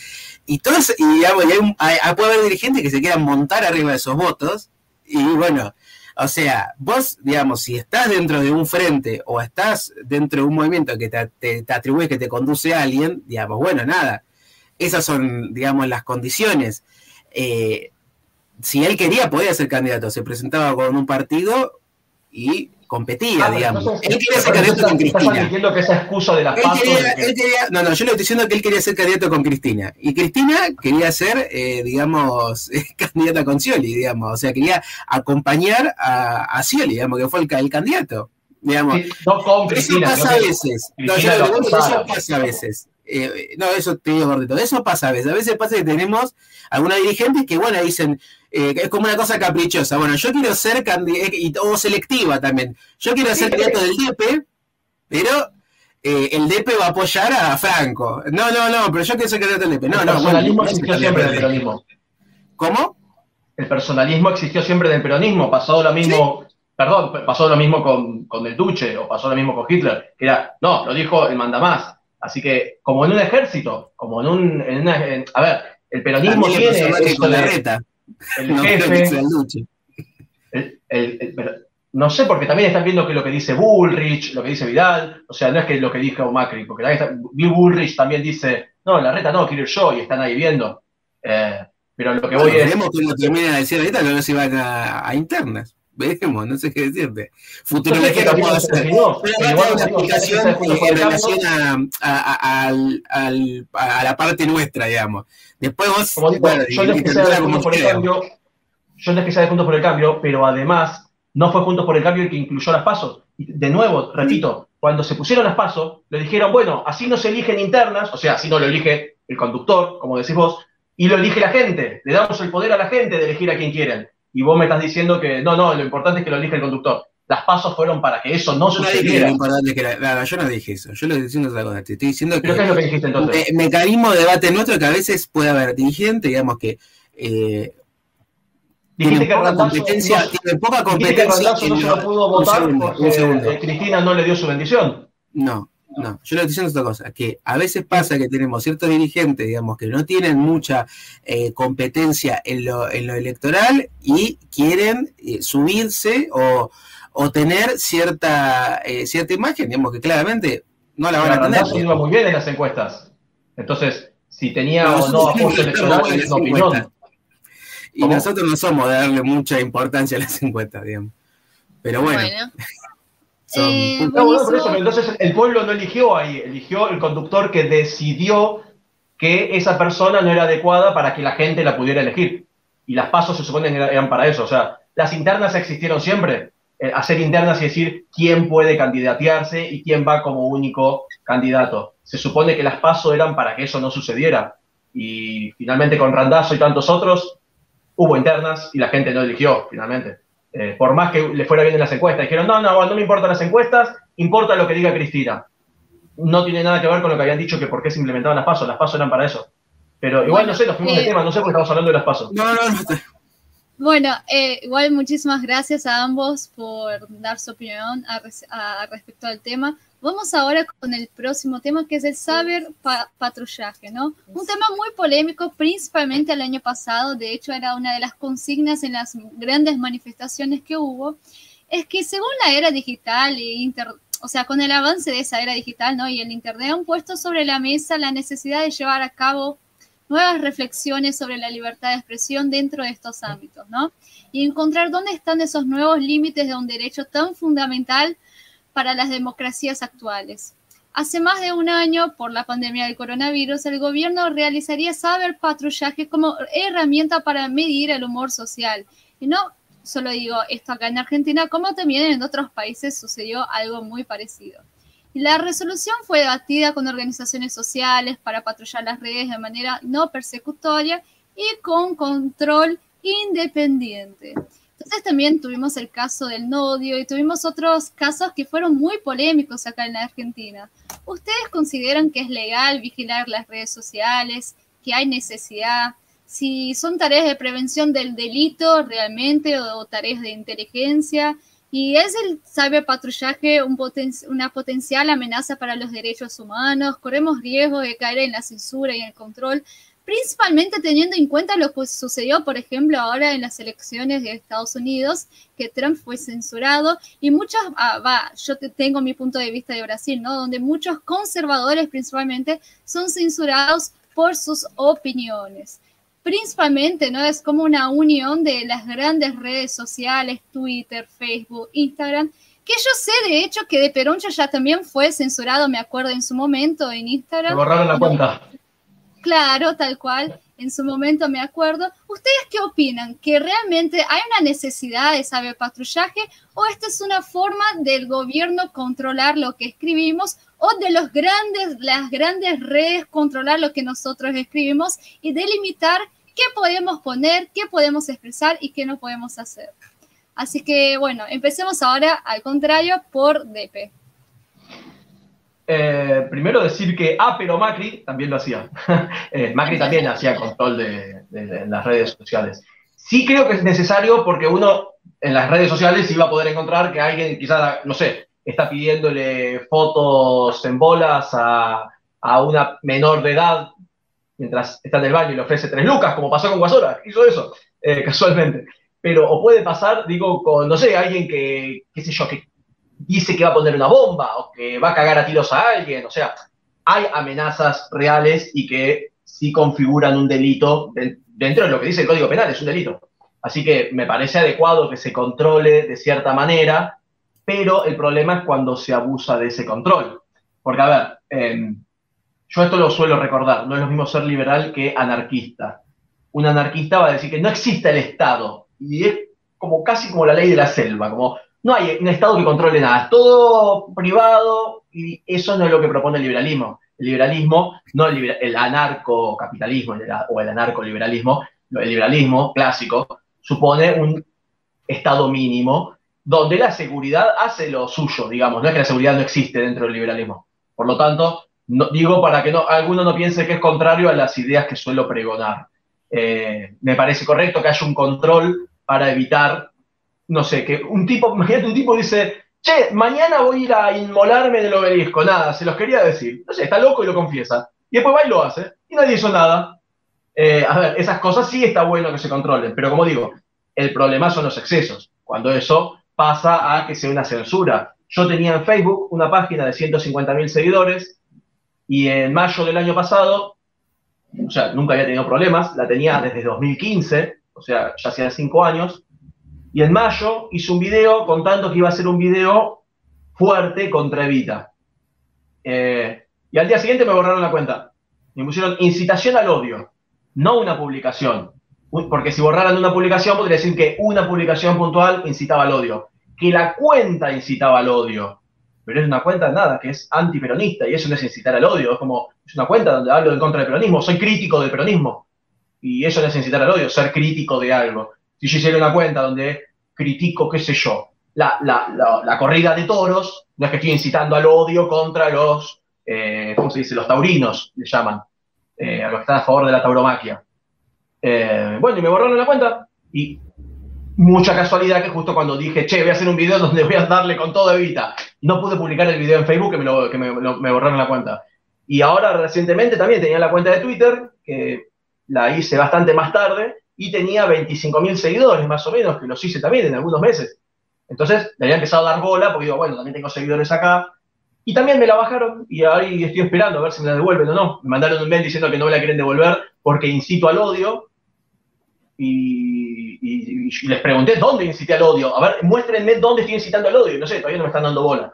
y todos, digamos, puede haber dirigentes que se quieran montar arriba de esos votos, y bueno, o sea, vos, digamos, si estás dentro de un frente o estás dentro de un movimiento que te atribuye que te conduce a alguien, digamos, bueno, nada. Esas son, digamos, las condiciones. Si él quería, podía ser candidato. Se presentaba con un partido y competía, digamos. Entonces, él quería ser candidato con Cristina. ¿Estás admitiendo que esa excusa de las PASO? No, yo le estoy diciendo que él quería ser candidato con Cristina. Y Cristina quería ser, digamos, candidata con Scioli, digamos. O sea, quería acompañar a Scioli, digamos, que fue el candidato. Digamos. Sí, no con Cristina. Eso pasa a veces. Eso pasa a veces. No, eso te digo gordito, eso pasa a veces pasa que tenemos algunos dirigentes que, bueno, dicen, es como una cosa caprichosa, bueno, yo quiero ser candidato, o selectiva también, yo quiero ser candidato del DP, pero el DP va a apoyar a Franco, no, pero yo quiero ser candidato del DP, el personalismo existió siempre del peronismo. ¿Cómo? El personalismo existió siempre del peronismo, pasó lo mismo... ¿Sí? Perdón, pasó lo mismo con el Duce, o pasó lo mismo con Hitler, que era, no, lo dijo el mandamás. Así que, como en un ejército, como a ver, el peronismo tiene con la reta. El jefe, no sé, porque también están viendo que lo que dice Bullrich, lo que dice Vidal, o sea, no es que lo que dijo Macri, porque Bullrich también dice, no, la reta no, quiero ir yo, y están ahí viendo. Pero lo que voy es... Veremos cómo termina de decir ahorita, que no se van a internas. Veremos, no sé qué decirte. Futurología no puedo hacer. Pero igual una explicación en relación a la parte nuestra, digamos. Después vos, como digo, yo les quise dar como por el cambio, yo no es que sea de Juntos por el Cambio, pero además no fue Juntos por el Cambio el que incluyó las PASO. Y de nuevo, repito, cuando se pusieron las PASO, le dijeron, bueno, así no se eligen internas, o sea, así no lo elige el conductor, como decís vos, y lo elige la gente. Le damos el poder a la gente de elegir a quien quieren. Y vos me estás diciendo que no, lo importante es que lo elija el conductor. Las PASO fueron para que eso no sucediera. Yo no dije eso. Yo le estoy diciendo otra cosa. Te estoy diciendo que. ¿Pero qué es lo que dijiste entonces? Mecanismo de debate nuestro que a veces puede haber dirigentes, digamos que. Dijiste que tiene poca competencia. No se lo pudo votar porque Cristina no le dio su bendición. No. Yo le estoy diciendo otra cosa, que a veces pasa que tenemos ciertos dirigentes, digamos, que no tienen mucha competencia en lo electoral y quieren subirse o tener cierta imagen, digamos, que claramente no la van a tener. Randazzo iba muy bien en las encuestas. Entonces, si tenía o no apoyo electoral, es una opinión. Y ¿cómo? Nosotros no somos de darle mucha importancia a las encuestas, digamos. Pero bueno. Por eso, pero entonces el pueblo no eligió ahí, eligió el conductor que decidió que esa persona no era adecuada para que la gente la pudiera elegir. Y las PASO se supone que eran para eso. O sea, las internas existieron siempre. Hacer internas y decir quién puede candidatearse y quién va como único candidato. Se supone que las PASO eran para que eso no sucediera. Y finalmente con Randazzo y tantos otros hubo internas y la gente no eligió finalmente. Por más que le fuera bien en las encuestas. Dijeron, no me importan las encuestas, importa lo que diga Cristina. No tiene nada que ver con lo que habían dicho que por qué se implementaban las PASO eran para eso. Pero igual, no sé, nos fuimos de tema, no sé por qué estamos hablando de las PASO. No. Bueno, igual muchísimas gracias a ambos por dar su opinión respecto al tema. Vamos ahora con el próximo tema, que es el cyberpatrullaje, ¿no? Un tema muy polémico, principalmente el año pasado. De hecho, era una de las consignas en las grandes manifestaciones que hubo. Es que según la era digital o sea, con el avance de esa era digital, ¿no? Y el Internet han puesto sobre la mesa la necesidad de llevar a cabo nuevas reflexiones sobre la libertad de expresión dentro de estos ámbitos, ¿no? Y encontrar dónde están esos nuevos límites de un derecho tan fundamental para las democracias actuales. Hace más de un año, por la pandemia del coronavirus, el gobierno realizaría cyberpatrullaje como herramienta para medir el humor social. Y no solo digo esto acá en Argentina, como también en otros países sucedió algo muy parecido. Y la resolución fue debatida con organizaciones sociales para patrullar las redes de manera no persecutoria y con control independiente. Entonces también tuvimos el caso del Nodio y tuvimos otros casos que fueron muy polémicos acá en la Argentina. ¿Ustedes consideran que es legal vigilar las redes sociales, que hay necesidad? Si son tareas de prevención del delito realmente o tareas de inteligencia. ¿Y es el cyberpatrullaje una potencial amenaza para los derechos humanos? ¿Corremos riesgo de caer en la censura y en el control? Principalmente teniendo en cuenta lo que sucedió, por ejemplo, ahora en las elecciones de Estados Unidos, que Trump fue censurado y yo tengo mi punto de vista de Brasil, ¿no? Donde muchos conservadores principalmente son censurados por sus opiniones. Principalmente, ¿no? Es como una unión de las grandes redes sociales, Twitter, Facebook, Instagram, que yo sé, de hecho, que de Peroncho ya también fue censurado, me acuerdo, en su momento en Instagram. Me borraron la cuenta. Claro, tal cual, en su momento me acuerdo. ¿Ustedes qué opinan? ¿Que realmente hay una necesidad de cyberpatrullaje o esta es una forma del gobierno controlar lo que escribimos o de las grandes redes controlar lo que nosotros escribimos y delimitar qué podemos poner, qué podemos expresar y qué no podemos hacer? Así que, bueno, empecemos ahora, al contrario, por Depe. Primero decir que pero Macri también lo hacía. Macri también hacía control de las redes sociales. Sí creo que es necesario porque uno en las redes sociales iba a poder encontrar que alguien quizás, no sé, está pidiéndole fotos en bolas a una menor de edad mientras está en el baño y le ofrece 3 lucas, como pasó con Guasora, hizo eso, casualmente. Pero, o puede pasar, digo, con, no sé, alguien que, qué sé yo, que dice que va a poner una bomba o que va a cagar a tiros a alguien. O sea, hay amenazas reales y que sí configuran un delito dentro de lo que dice el Código Penal, es un delito. Así que me parece adecuado que se controle de cierta manera, pero el problema es cuando se abusa de ese control. Porque, a ver, yo esto lo suelo recordar, no es lo mismo ser liberal que anarquista. Un anarquista va a decir que no existe el Estado, y es como casi como la ley de la selva, como no hay un Estado que controle nada, es todo privado, y eso no es lo que propone el liberalismo. El liberalismo, no el anarcocapitalismo o el anarcoliberalismo, el liberalismo clásico supone un Estado mínimo donde la seguridad hace lo suyo, digamos, no es que la seguridad no existe dentro del liberalismo. Por lo tanto, no, digo para que alguno no piense que es contrario a las ideas que suelo pregonar. Me parece correcto que haya un control para evitar, no sé, que imagínate un tipo dice, che, mañana voy a ir a inmolarme en el obelisco, nada, se los quería decir. No sé, está loco y lo confiesa. Y después va y lo hace, y nadie hizo nada. A ver, esas cosas sí está bueno que se controlen, pero como digo, el problema son los excesos, cuando eso pasa a que sea una censura. Yo tenía en Facebook una página de 150.000 seguidores, y en mayo del año pasado, o sea, nunca había tenido problemas, la tenía desde 2015, o sea, ya hacía 5 años, y en mayo hice un video contando que iba a ser un video fuerte contra Evita. Y al día siguiente me borraron la cuenta. Me pusieron incitación al odio, no una publicación. Porque si borraran una publicación, podría decir que una publicación puntual incitaba al odio. Que la cuenta incitaba al odio. Pero es una cuenta, nada, que es antiperonista, y eso no es incitar al odio. Es una cuenta donde hablo en contra del peronismo, soy crítico del peronismo. Y eso no es incitar al odio, ser crítico de algo. Si yo hiciera una cuenta donde critico, qué sé yo, la corrida de toros, no es que estoy incitando al odio contra los, ¿cómo se dice? Los taurinos, le llaman, a los que están a favor de la tauromaquia. Bueno, y me borraron la cuenta, y mucha casualidad que justo cuando dije, che, voy a hacer un video donde voy a darle con todo Evita, no pude publicar el video en Facebook, que me borraron la cuenta. Y ahora recientemente también tenía la cuenta de Twitter, que la hice bastante más tarde, y tenía 25.000 seguidores más o menos, que los hice también en algunos meses. Entonces le había empezado a dar bola, porque digo, bueno, también tengo seguidores acá, y también me la bajaron, y ahí estoy esperando a ver si me la devuelven o no. Me mandaron un mail diciendo que no me la quieren devolver porque incito al odio, y les pregunté dónde incité al odio. A ver, muéstrenme dónde estoy incitando al odio. Y no sé, todavía no me están dando bola.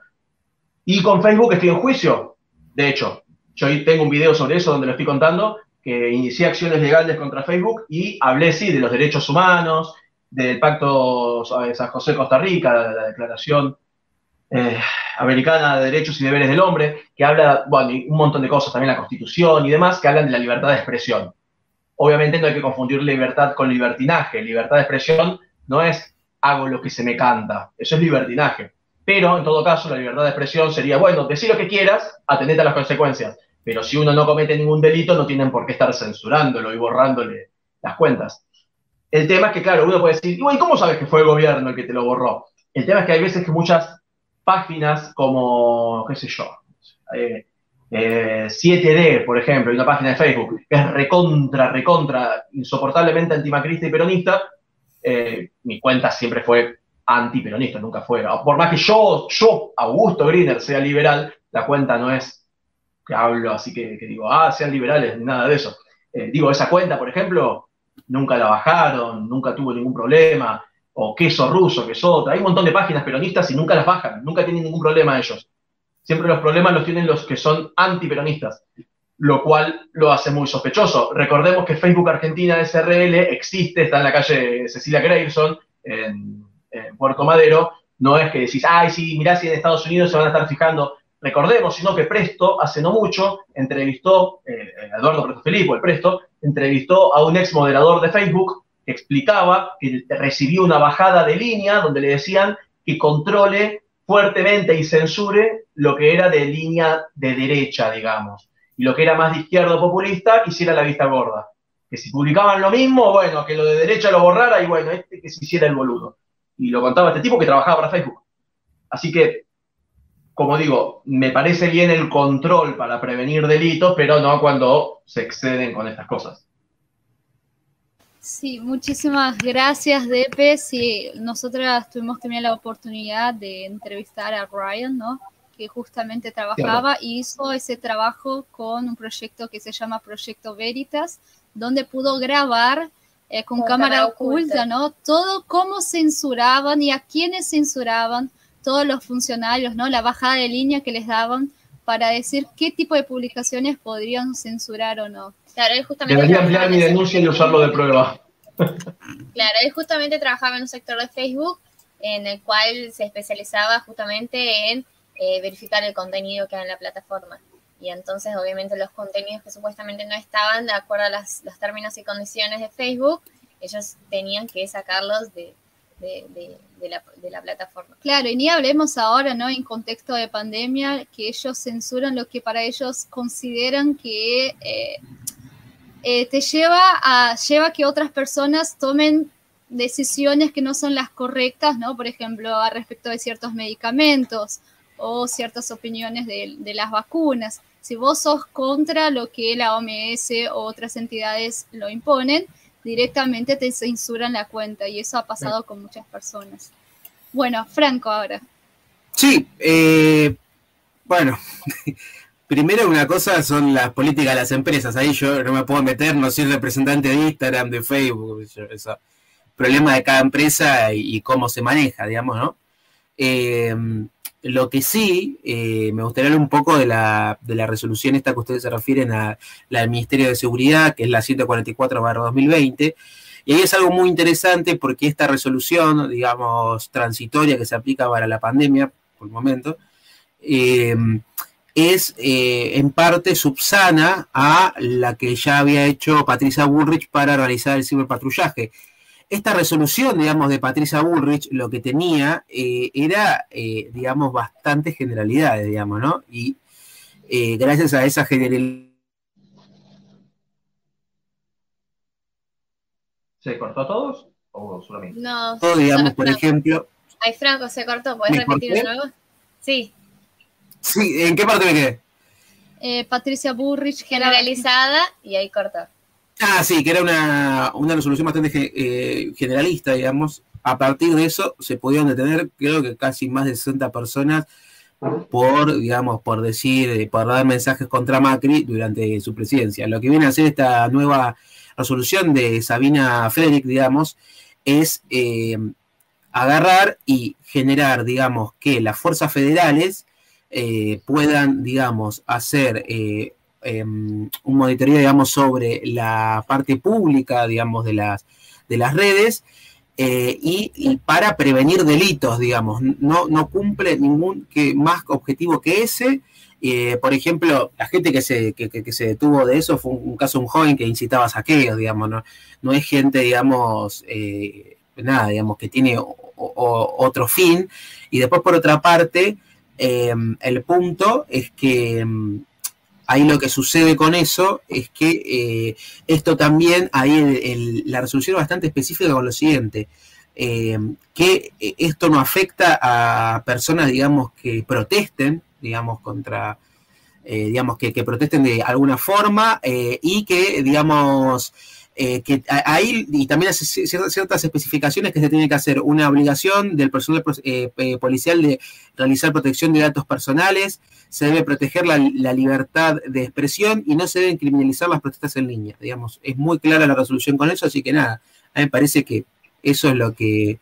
Y con Facebook estoy en juicio. De hecho, yo tengo un video sobre eso donde lo estoy contando, que inicié acciones legales contra Facebook y hablé, sí, de los derechos humanos, del Pacto San José-Costa Rica, la Declaración Americana de Derechos y Deberes del Hombre, que habla, bueno, y un montón de cosas, también la Constitución y demás, que hablan de la libertad de expresión. Obviamente no hay que confundir libertad con libertinaje. Libertad de expresión no es hago lo que se me canta, eso es libertinaje. Pero, en todo caso, la libertad de expresión sería, bueno, decí lo que quieras, atendete a las consecuencias. Pero si uno no comete ningún delito, no tienen por qué estar censurándolo y borrándole las cuentas. El tema es que, claro, uno puede decir, ¿y cómo sabes que fue el gobierno el que te lo borró? El tema es que hay veces que muchas páginas como, qué sé yo, 7D, por ejemplo, una página de Facebook que es recontra, insoportablemente antimacrista y peronista, mi cuenta siempre fue antiperonista, nunca fue. Por más que yo, Augusto Griner, sea liberal, la cuenta no es que hablo así que digo, sean liberales, ni nada de eso. Digo, esa cuenta, por ejemplo, nunca la bajaron, nunca tuvo ningún problema, o Queso Ruso, que es otra. Hay un montón de páginas peronistas y nunca las bajan, nunca tienen ningún problema ellos. Siempre los problemas los tienen los que son antiperonistas, lo cual lo hace muy sospechoso. Recordemos que Facebook Argentina SRL existe, está en la calle Cecilia Grayson, en Puerto Madero. No es que decís, sí, mirá si en Estados Unidos se van a estar fijando. Recordemos, sino que Presto, hace no mucho, entrevistó, Eduardo Presto Filipo, el Presto, entrevistó a un ex moderador de Facebook que explicaba que recibió una bajada de línea donde le decían que controle fuertemente y censure lo que era de línea de derecha, digamos, y lo que era más de izquierda populista, hiciera la vista gorda. Que si publicaban lo mismo, bueno, que lo de derecha lo borrara, y bueno, que se hiciera el boludo. Y lo contaba este tipo que trabajaba para Facebook. Así que, como digo, me parece bien el control para prevenir delitos, pero no cuando se exceden con estas cosas. Sí, muchísimas gracias, Depe. Sí, nosotras tuvimos también la oportunidad de entrevistar a Ryan, ¿no? Que justamente trabajaba y hizo ese trabajo con un proyecto que se llama Proyecto Veritas, donde pudo grabar con cámara oculta, ¿no? Todo cómo censuraban y a quiénes censuraban, todos los funcionarios, ¿no? La bajada de línea que les daban para decir qué tipo de publicaciones podrían censurar o no. Claro, justamente debería ampliar mi denuncia y usarlo de prueba. Claro, él justamente trabajaba en un sector de Facebook en el cual se especializaba justamente en verificar el contenido que hay en la plataforma. Y entonces, obviamente, los contenidos que supuestamente no estaban de acuerdo a los términos y condiciones de Facebook, ellos tenían que sacarlos de la plataforma. Claro, y ni hablemos ahora, ¿no? En contexto de pandemia, que ellos censuran lo que para ellos consideran que te lleva a que otras personas tomen decisiones que no son las correctas, ¿no? Por ejemplo, a respecto de ciertos medicamentos o ciertas opiniones de las vacunas. Si vos sos contra lo que la OMS o otras entidades lo imponen, directamente te censuran la cuenta, y eso ha pasado con muchas personas. Bueno, Franco, ahora. Sí, bueno, primero una cosa son las políticas de las empresas. Ahí yo no me puedo meter, no soy representante de Instagram, de Facebook, eso. Problema de cada empresa y cómo se maneja, digamos, ¿no? Lo que sí, me gustaría hablar un poco de la resolución esta que ustedes se refieren a la del Ministerio de Seguridad, que es la 144/2020, y ahí es algo muy interesante porque esta resolución, digamos, transitoria que se aplica para la pandemia, por el momento, es en parte subsana a la que ya había hecho Patricia Bullrich para realizar el ciberpatrullaje. Esta resolución, digamos, de Patricia Bullrich, lo que tenía era, digamos, bastantes generalidades, digamos, ¿no? Y gracias a esa generalidad... ¿Se cortó a todos o solo a mí? No, digamos, por ejemplo... Ay, Franco, se cortó, ¿podés repetir de nuevo? Sí. Sí, ¿en qué parte me quedé? Patricia Bullrich, generalizada, y ahí cortó. Ah, sí, que era una resolución bastante generalista, digamos. A partir de eso se podían detener, creo que casi más de 60 personas por, digamos, por dar mensajes contra Macri durante su presidencia. Lo que viene a hacer esta nueva resolución de Sabina Frederick, digamos, es agarrar y generar, digamos, que las fuerzas federales puedan, digamos, hacer... un monitoreo, digamos, sobre la parte pública, digamos, de las redes, y para prevenir delitos, digamos. No cumple ningún más objetivo que ese. Por ejemplo, la gente que se detuvo de eso fue un caso de un joven que incitaba saqueos, digamos, no es gente, digamos, nada, digamos, que tiene otro fin. Y después, por otra parte, el punto es que ahí lo que sucede con eso es que esto también, ahí la resolución es bastante específica con lo siguiente, que esto no afecta a personas, digamos, que protesten, digamos, contra, digamos, que protesten de alguna forma, y que, digamos, que ahí, y también hace ciertas especificaciones que se tiene que hacer una obligación del personal policial de realizar protección de datos personales, se debe proteger la libertad de expresión y no se deben criminalizar las protestas en línea, digamos. Es muy clara la resolución con eso, así que nada, a mí me parece que eso es lo que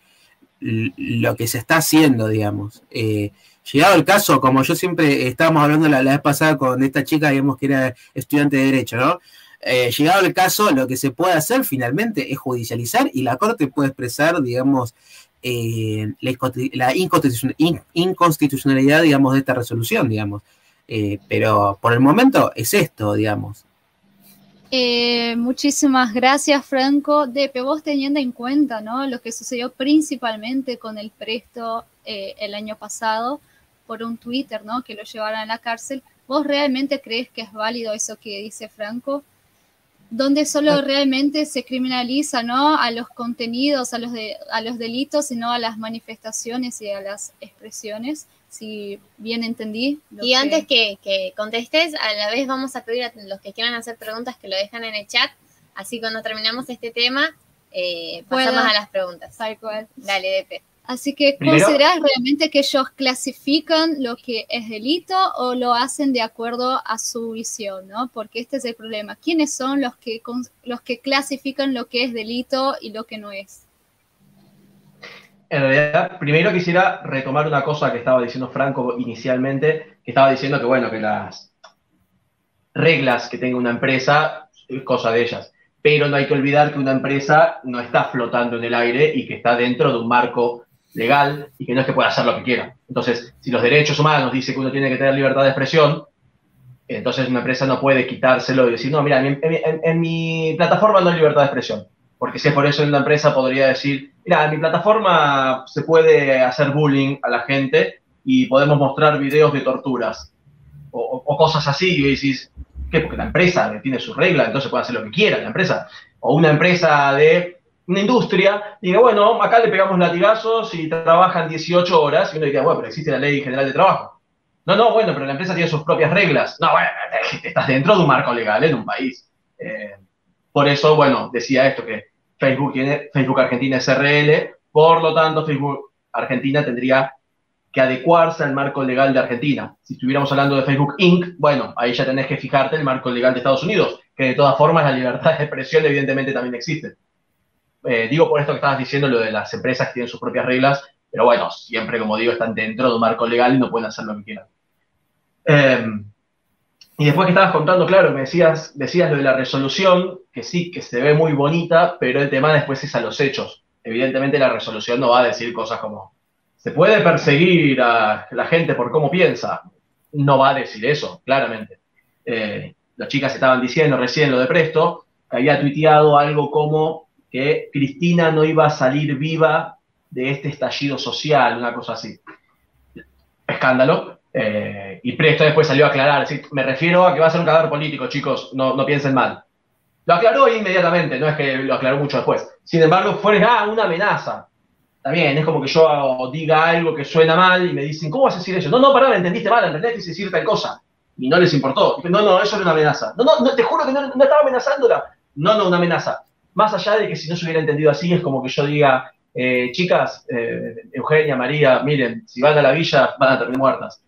se está haciendo, digamos. Llegado el caso, como yo siempre estábamos hablando la vez pasada con esta chica, digamos, que era estudiante de Derecho, ¿no? Llegado el caso, lo que se puede hacer finalmente es judicializar, y la Corte puede expresar, digamos, la inconstitucionalidad, digamos, de esta resolución, digamos. Pero por el momento es esto, digamos. Muchísimas gracias, Franco. Depe, vos teniendo en cuenta, ¿no?, lo que sucedió principalmente con el Presto el año pasado por un Twitter, ¿no?, que lo llevaron a la cárcel, ¿vos realmente crees que es válido eso que dice Franco? Donde solo realmente se criminaliza, ¿no?, a los contenidos, a los delitos, y no a las manifestaciones y a las expresiones, si bien entendí. Y antes que contestes, a la vez vamos a pedir a los que quieran hacer preguntas que lo dejan en el chat, así cuando terminamos este tema, pasamos a las preguntas. Tal cual. Dale, Depe. Así que, ¿considerás realmente que ellos clasifican lo que es delito o lo hacen de acuerdo a su visión, ¿no? Porque este es el problema. ¿Quiénes son los que clasifican lo que es delito y lo que no es? En realidad, primero quisiera retomar una cosa que estaba diciendo Franco inicialmente, que estaba diciendo que, bueno, que las reglas que tenga una empresa es cosa de ellas. pero no hay que olvidar que una empresa no está flotando en el aire y que está dentro de un marco legal y que no es que pueda hacer lo que quiera. Entonces, si los derechos humanos dicen que uno tiene que tener libertad de expresión, entonces una empresa no puede quitárselo y decir, no, mira, en mi plataforma no hay libertad de expresión. Porque si es por eso, una empresa podría decir, mira, en mi plataforma se puede hacer bullying a la gente y podemos mostrar videos de torturas o cosas así. Y decís, ¿qué? Porque la empresa tiene sus reglas, entonces puede hacer lo que quiera la empresa. O una empresa de una industria diga, bueno, acá le pegamos latigazos y trabajan 18 horas. Y uno diría, bueno, pero existe la Ley General de Trabajo. No, bueno, pero la empresa tiene sus propias reglas. No, bueno, estás dentro de un marco legal en un país. Por eso, bueno, decía esto, que Facebook Argentina SRL, por lo tanto, Facebook Argentina tendría que adecuarse al marco legal de Argentina. Si estuviéramos hablando de Facebook Inc., bueno, ahí ya tenés que fijarte el marco legal de Estados Unidos, que de todas formas la libertad de expresión evidentemente también existe. Digo por esto que estabas diciendo, lo de las empresas que tienen sus propias reglas, pero bueno, siempre, como digo, están dentro de un marco legal y no pueden hacer lo que quieran. Y después que estabas contando, claro, me decías lo de la resolución, que sí, que se ve muy bonita, pero el tema después es a los hechos. Evidentemente la resolución no va a decir cosas como, ¿se puede perseguir a la gente por cómo piensa? No va a decir eso, claramente. Las chicas estaban diciendo recién lo de Presto, que había tuiteado algo como que Cristina no iba a salir viva de este estallido social, una cosa así. Escándalo. Y Presto después salió a aclarar, ¿sí? Me refiero a que va a ser un cadáver político, chicos, no piensen mal. Lo aclaró inmediatamente, no es que lo aclaró mucho después. Sin embargo, fue una amenaza. Está bien, es como que yo diga algo que suena mal y me dicen, ¿cómo vas a decir eso? No, pará, me entendiste mal, entendés que quise decir tal cosa. Y no les importó. No, eso era una amenaza. No, te juro que no estaba amenazándola. No, una amenaza. Más allá de que si no se hubiera entendido así, es como que yo diga, chicas, Eugenia, María, miren, si van a la villa van a terminar muertas.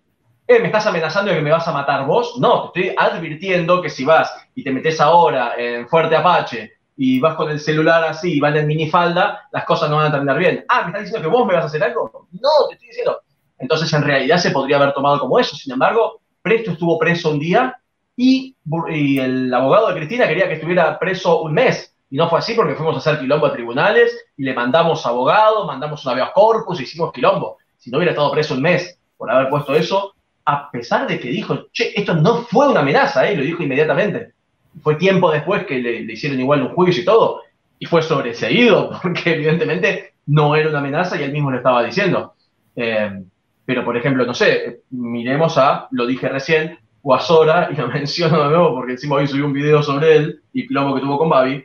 ¿Me estás amenazando de que me vas a matar vos? No, te estoy advirtiendo que si vas y te metes ahora en Fuerte Apache y vas con el celular así y van en minifalda, las cosas no van a terminar bien. ¿Me estás diciendo que vos me vas a hacer algo? No, te estoy diciendo. Entonces, en realidad se podría haber tomado como eso. Sin embargo, Presto estuvo preso un día y el abogado de Cristina quería que estuviera preso un mes. Y no fue así porque fuimos a hacer quilombo a tribunales y le mandamos abogados, mandamos un habeas corpus, hicimos quilombo. Si no hubiera estado preso un mes por haber puesto eso, a pesar de que dijo, che, esto no fue una amenaza, lo dijo inmediatamente. Fue tiempo después que le hicieron igual un juicio y todo, y fue sobreseído, porque evidentemente no era una amenaza y él mismo lo estaba diciendo. Pero, por ejemplo, no sé, miremos lo dije recién, Guasora, y lo menciono de nuevo porque encima hoy subí un video sobre él y plomo que tuvo con Babi.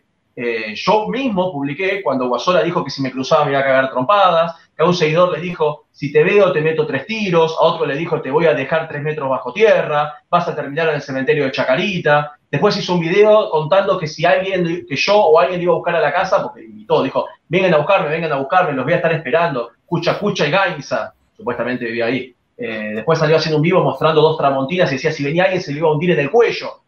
Yo mismo publiqué cuando Guasora dijo que si me cruzaba me iba a cagar trompadas, que a un seguidor le dijo, si te veo te meto 3 tiros, a otro le dijo, te voy a dejar 3 metros bajo tierra, vas a terminar en el cementerio de Chacarita. Después hizo un video contando que si que yo o alguien iba a buscar a la casa, porque invitó, dijo, vengan a buscarme, los voy a estar esperando, Cucha y Gainza, supuestamente vivía ahí. Después salió haciendo un vivo mostrando 2 tramontinas y decía, si venía alguien se le iba a hundir en el cuello.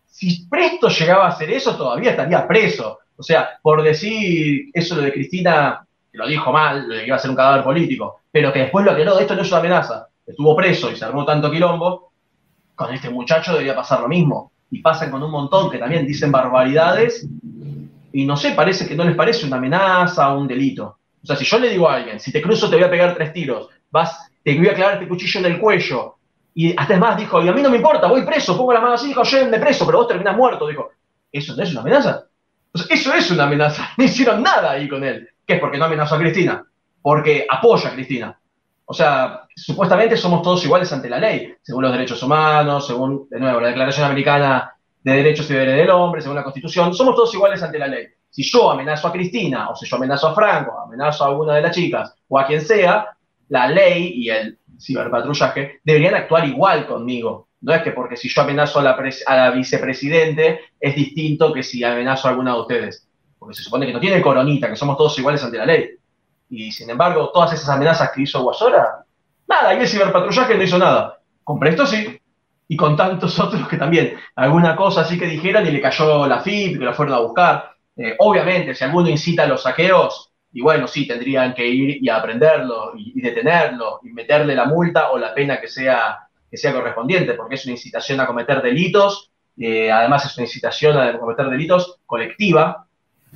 Si Presto llegaba a hacer eso, todavía estaría preso. O sea, por decir eso lo de Cristina, que lo dijo mal, lo de que iba a ser un cadáver político, pero que después lo aclaró, esto no es una amenaza. Estuvo preso y se armó tanto quilombo, con este muchacho debería pasar lo mismo. Y pasan con un montón que también dicen barbaridades y no sé, parece que no les parece una amenaza o un delito. O sea, si yo le digo a alguien, si te cruzo te voy a pegar 3 tiros, te voy a clavar este cuchillo en el cuello, y hasta es más, dijo, y a mí no me importa, voy preso, pongo la mano así, dijo, llévenme preso, pero vos terminás muerto, dijo, ¿eso no es una amenaza? O sea, eso es una amenaza, no hicieron nada ahí con él. ¿Qué es? Porque no amenazó a Cristina, porque apoya a Cristina. O sea, supuestamente somos todos iguales ante la ley, según los derechos humanos, según, de nuevo, la Declaración Americana de Derechos y Deberes del Hombre, según la Constitución, somos todos iguales ante la ley. Si yo amenazo a Cristina, o si yo amenazo a Franco, amenazo a alguna de las chicas, o a quien sea, la ley y el ciberpatrullaje deberían actuar igual conmigo. No es que porque si yo amenazo a la vicepresidente es distinto que si amenazo a alguna de ustedes. Porque se supone que no tiene coronita, que somos todos iguales ante la ley. Y sin embargo, todas esas amenazas que hizo Guasora, nada, y el ciberpatrullaje no hizo nada. Con Presto sí. Y con tantos otros que también, alguna cosa así que dijeran y le cayó la FIP, que la fueron a buscar. Obviamente, si alguno incita a los saqueos, y bueno, sí, tendrían que ir y aprenderlo, y detenerlo, y meterle la multa o la pena que sea correspondiente, porque es una incitación a cometer delitos, además es una incitación a cometer delitos colectiva,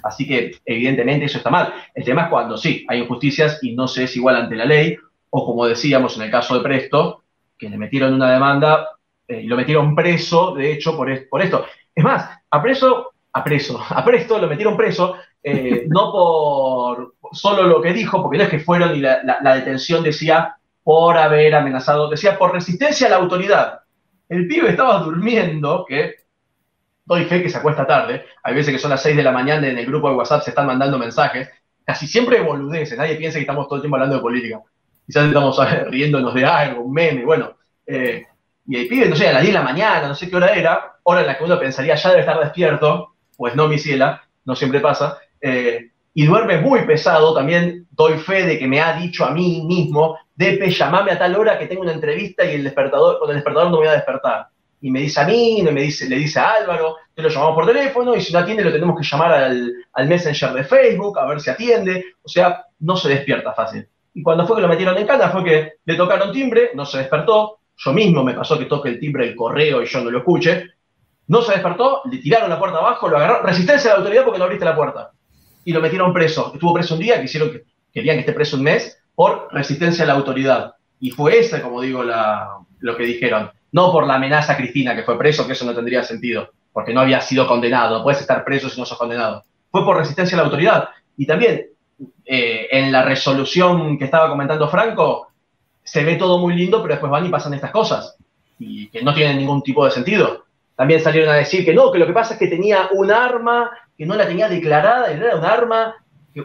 así que evidentemente eso está mal. El tema es cuando sí, hay injusticias y no se es igual ante la ley, o como decíamos en el caso de Presto, que le metieron una demanda y lo metieron preso, de hecho, por esto. Es más, a Presto lo metieron preso, no por solo lo que dijo, porque no es que fueron y la detención decía por haber amenazado, decía por resistencia a la autoridad. El pibe estaba durmiendo, que doy fe que se acuesta tarde, hay veces que son las 6 de la mañana en el grupo de WhatsApp se están mandando mensajes, casi siempre boludeces, nadie piensa que estamos todo el tiempo hablando de política, quizás estamos riéndonos de algo, un meme, bueno, y el pibe, no sé, a las 10 de la mañana, no sé qué hora era, hora en la que uno pensaría ya debe estar despierto, pues no, mi ciela, no siempre pasa, y duerme muy pesado, también doy fe de que me ha dicho a mí mismo, Depe, llamame a tal hora que tengo una entrevista y con el despertador no voy a despertar. Y me dice a mí, le dice a Álvaro, te lo llamamos por teléfono y si no atiende lo tenemos que llamar al Messenger de Facebook a ver si atiende. O sea, no se despierta fácil. Y cuando fue que lo metieron en cana fue que le tocaron timbre, no se despertó. Yo mismo me pasó que toque el timbre del correo y yo no lo escuche. No se despertó, le tiraron la puerta abajo, lo agarró. Resistencia a la autoridad porque no abriste la puerta. Y lo metieron preso. Estuvo preso un día, querían que esté preso un mes por resistencia a la autoridad. Y fue esa, como digo, lo que dijeron. No por la amenaza a Cristina, que fue preso, que eso no tendría sentido, porque no había sido condenado. No puedes estar preso si no sos condenado. Fue por resistencia a la autoridad. Y también, en la resolución que estaba comentando Franco, se ve todo muy lindo, pero después van y pasan estas cosas, y que no tienen ningún tipo de sentido. También salieron a decir que no, que lo que pasa es que tenía un arma, que no la tenía declarada, era un arma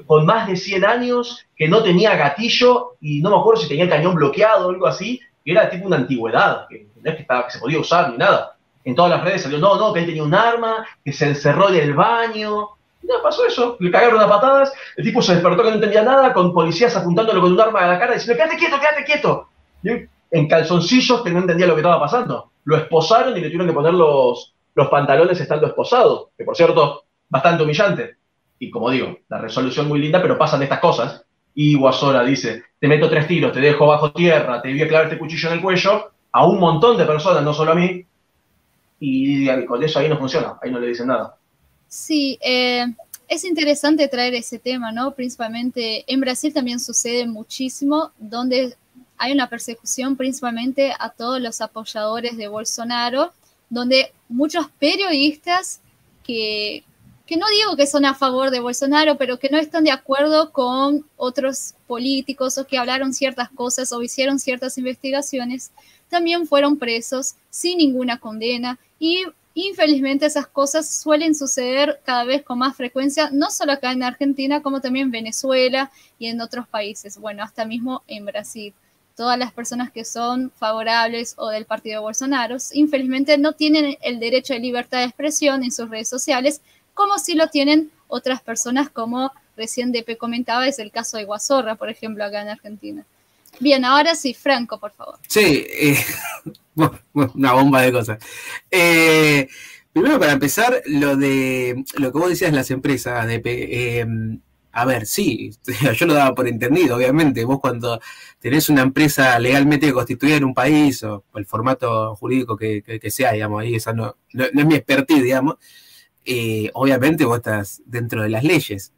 con más de 100 años, que no tenía gatillo, y no me acuerdo si tenía el cañón bloqueado o algo así, que era tipo una antigüedad, que no es que se podía usar ni nada. En todas las redes salió, no, que él tenía un arma, que se encerró en el baño. No, pasó eso, le cagaron a patadas, el tipo se despertó que no entendía nada, con policías apuntándolo con un arma a la cara, diciendo, quédate quieto. Y en calzoncillos que no entendía lo que estaba pasando. Lo esposaron y le tuvieron que poner los pantalones estando esposado, que por cierto, bastante humillante. Y como digo, la resolución muy linda, pero pasan estas cosas. Y Guasora dice, te meto 3 tiros, te dejo bajo tierra, te voy a clavar este cuchillo en el cuello, a un montón de personas, no solo a mí, y con eso ahí no funciona, ahí no le dicen nada. Sí, es interesante traer ese tema, ¿no? Principalmente en Brasil también sucede muchísimo, donde hay una persecución principalmente a todos los apoyadores de Bolsonaro, donde muchos periodistas que no digo que son a favor de Bolsonaro, pero que no están de acuerdo con otros políticos o que hablaron ciertas cosas o hicieron ciertas investigaciones, también fueron presos sin ninguna condena y infelizmente esas cosas suelen suceder cada vez con más frecuencia, no solo acá en Argentina, como también en Venezuela y en otros países, bueno, hasta mismo en Brasil. Todas las personas que son favorables o del partido de Bolsonaro, infelizmente no tienen el derecho de libertad de expresión en sus redes sociales, como si lo tienen otras personas, como recién Depe comentaba, es el caso de Guasorra, por ejemplo, acá en Argentina. Bien, ahora sí, Franco, por favor. Sí, una bomba de cosas. Primero, para empezar, lo que vos decías en las empresas, Depe, a ver, sí, yo lo daba por entendido, obviamente. Vos cuando tenés una empresa legalmente constituida en un país, o el formato jurídico que sea, digamos, ahí esa no es mi expertise, digamos, obviamente vos estás dentro de las leyes.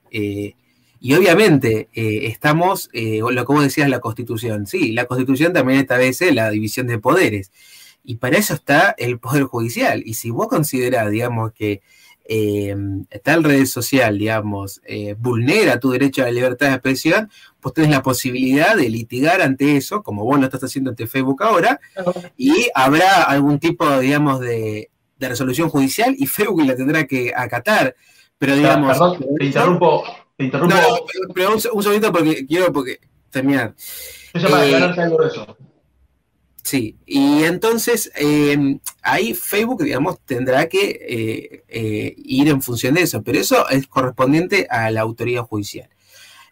Y obviamente estamos, lo que vos decías, la Constitución. Sí, la Constitución también establece la división de poderes. Y para eso está el Poder Judicial. Y si vos considerás, digamos, que tal red social, digamos, vulnera tu derecho a la libertad de expresión, vos tenés la posibilidad de litigar ante eso, como vos lo estás haciendo ante Facebook ahora, y habrá algún tipo, digamos, de resolución judicial y Facebook la tendrá que acatar. Pero digamos... Perdón, te interrumpo. No, pero un segundito porque quiero terminar. Yo para aclararte algo de eso. Sí, y entonces ahí Facebook, digamos, tendrá que ir en función de eso, pero eso es correspondiente a la autoridad judicial.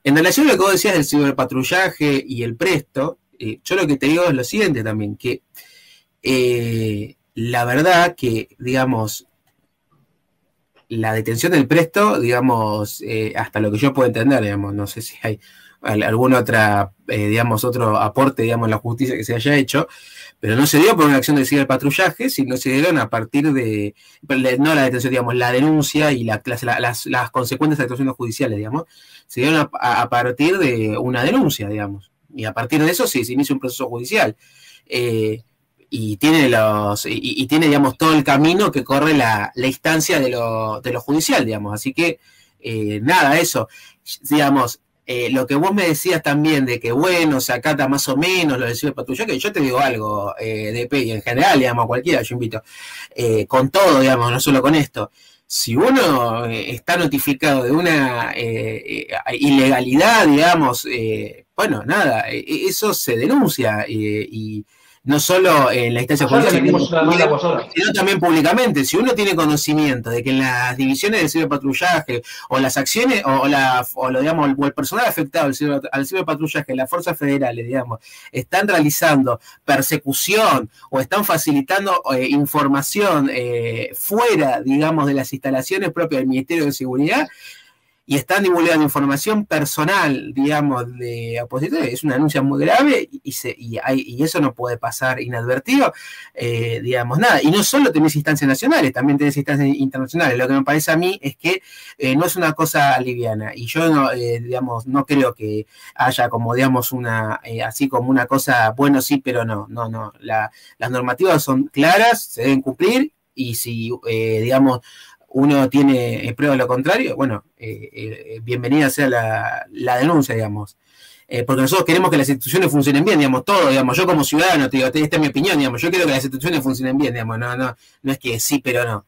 En relación a lo que vos decías del ciberpatrullaje y el Presto, yo lo que te digo es lo siguiente también, que la verdad que, digamos, la detención del Presto, digamos, hasta lo que yo puedo entender, digamos, no sé si hay alguna otra, digamos, otro aporte, digamos, en la justicia que se haya hecho, pero no se dio por una acción de ciberpatrullaje, sino se dieron a partir de, no la detención, digamos, la denuncia y las consecuentes actuaciones judiciales, digamos, se dieron a partir de una denuncia, digamos, y a partir de eso sí, se inicia un proceso judicial. Y tiene tiene, digamos, todo el camino que corre la instancia de lo judicial, digamos. Así que, nada, eso, digamos, lo que vos me decías también de que, bueno, se acata más o menos lo del ciberpatrullaje, que yo te digo algo, DP, y en general, digamos, cualquiera, yo invito, con todo, digamos, no solo con esto. Si uno está notificado de una ilegalidad, digamos, bueno, nada, eso se denuncia y no solo en la instancia judicial, sino también públicamente. Si uno tiene conocimiento de que en las divisiones de ciberpatrullaje o las acciones o el personal afectado al ciberpatrullaje, las fuerzas federales, digamos, están realizando persecución o están facilitando información fuera, digamos, de las instalaciones propias del Ministerio de Seguridad, y están divulgando información personal, digamos, de opositores, es una denuncia muy grave y eso no puede pasar inadvertido, digamos, nada. Y no solo tenés instancias nacionales, también tenés instancias internacionales. Lo que me parece a mí es que no es una cosa liviana, y yo, no, digamos, no creo que haya como, digamos, así como una cosa, bueno, sí, pero no. Las normativas son claras, se deben cumplir, y si, digamos, uno tiene prueba de lo contrario, bueno, bienvenida sea la denuncia, digamos. Porque nosotros queremos que las instituciones funcionen bien, digamos, todo, digamos, yo como ciudadano, te digo, esta es mi opinión, digamos, yo quiero que las instituciones funcionen bien, digamos, no es que sí, pero no.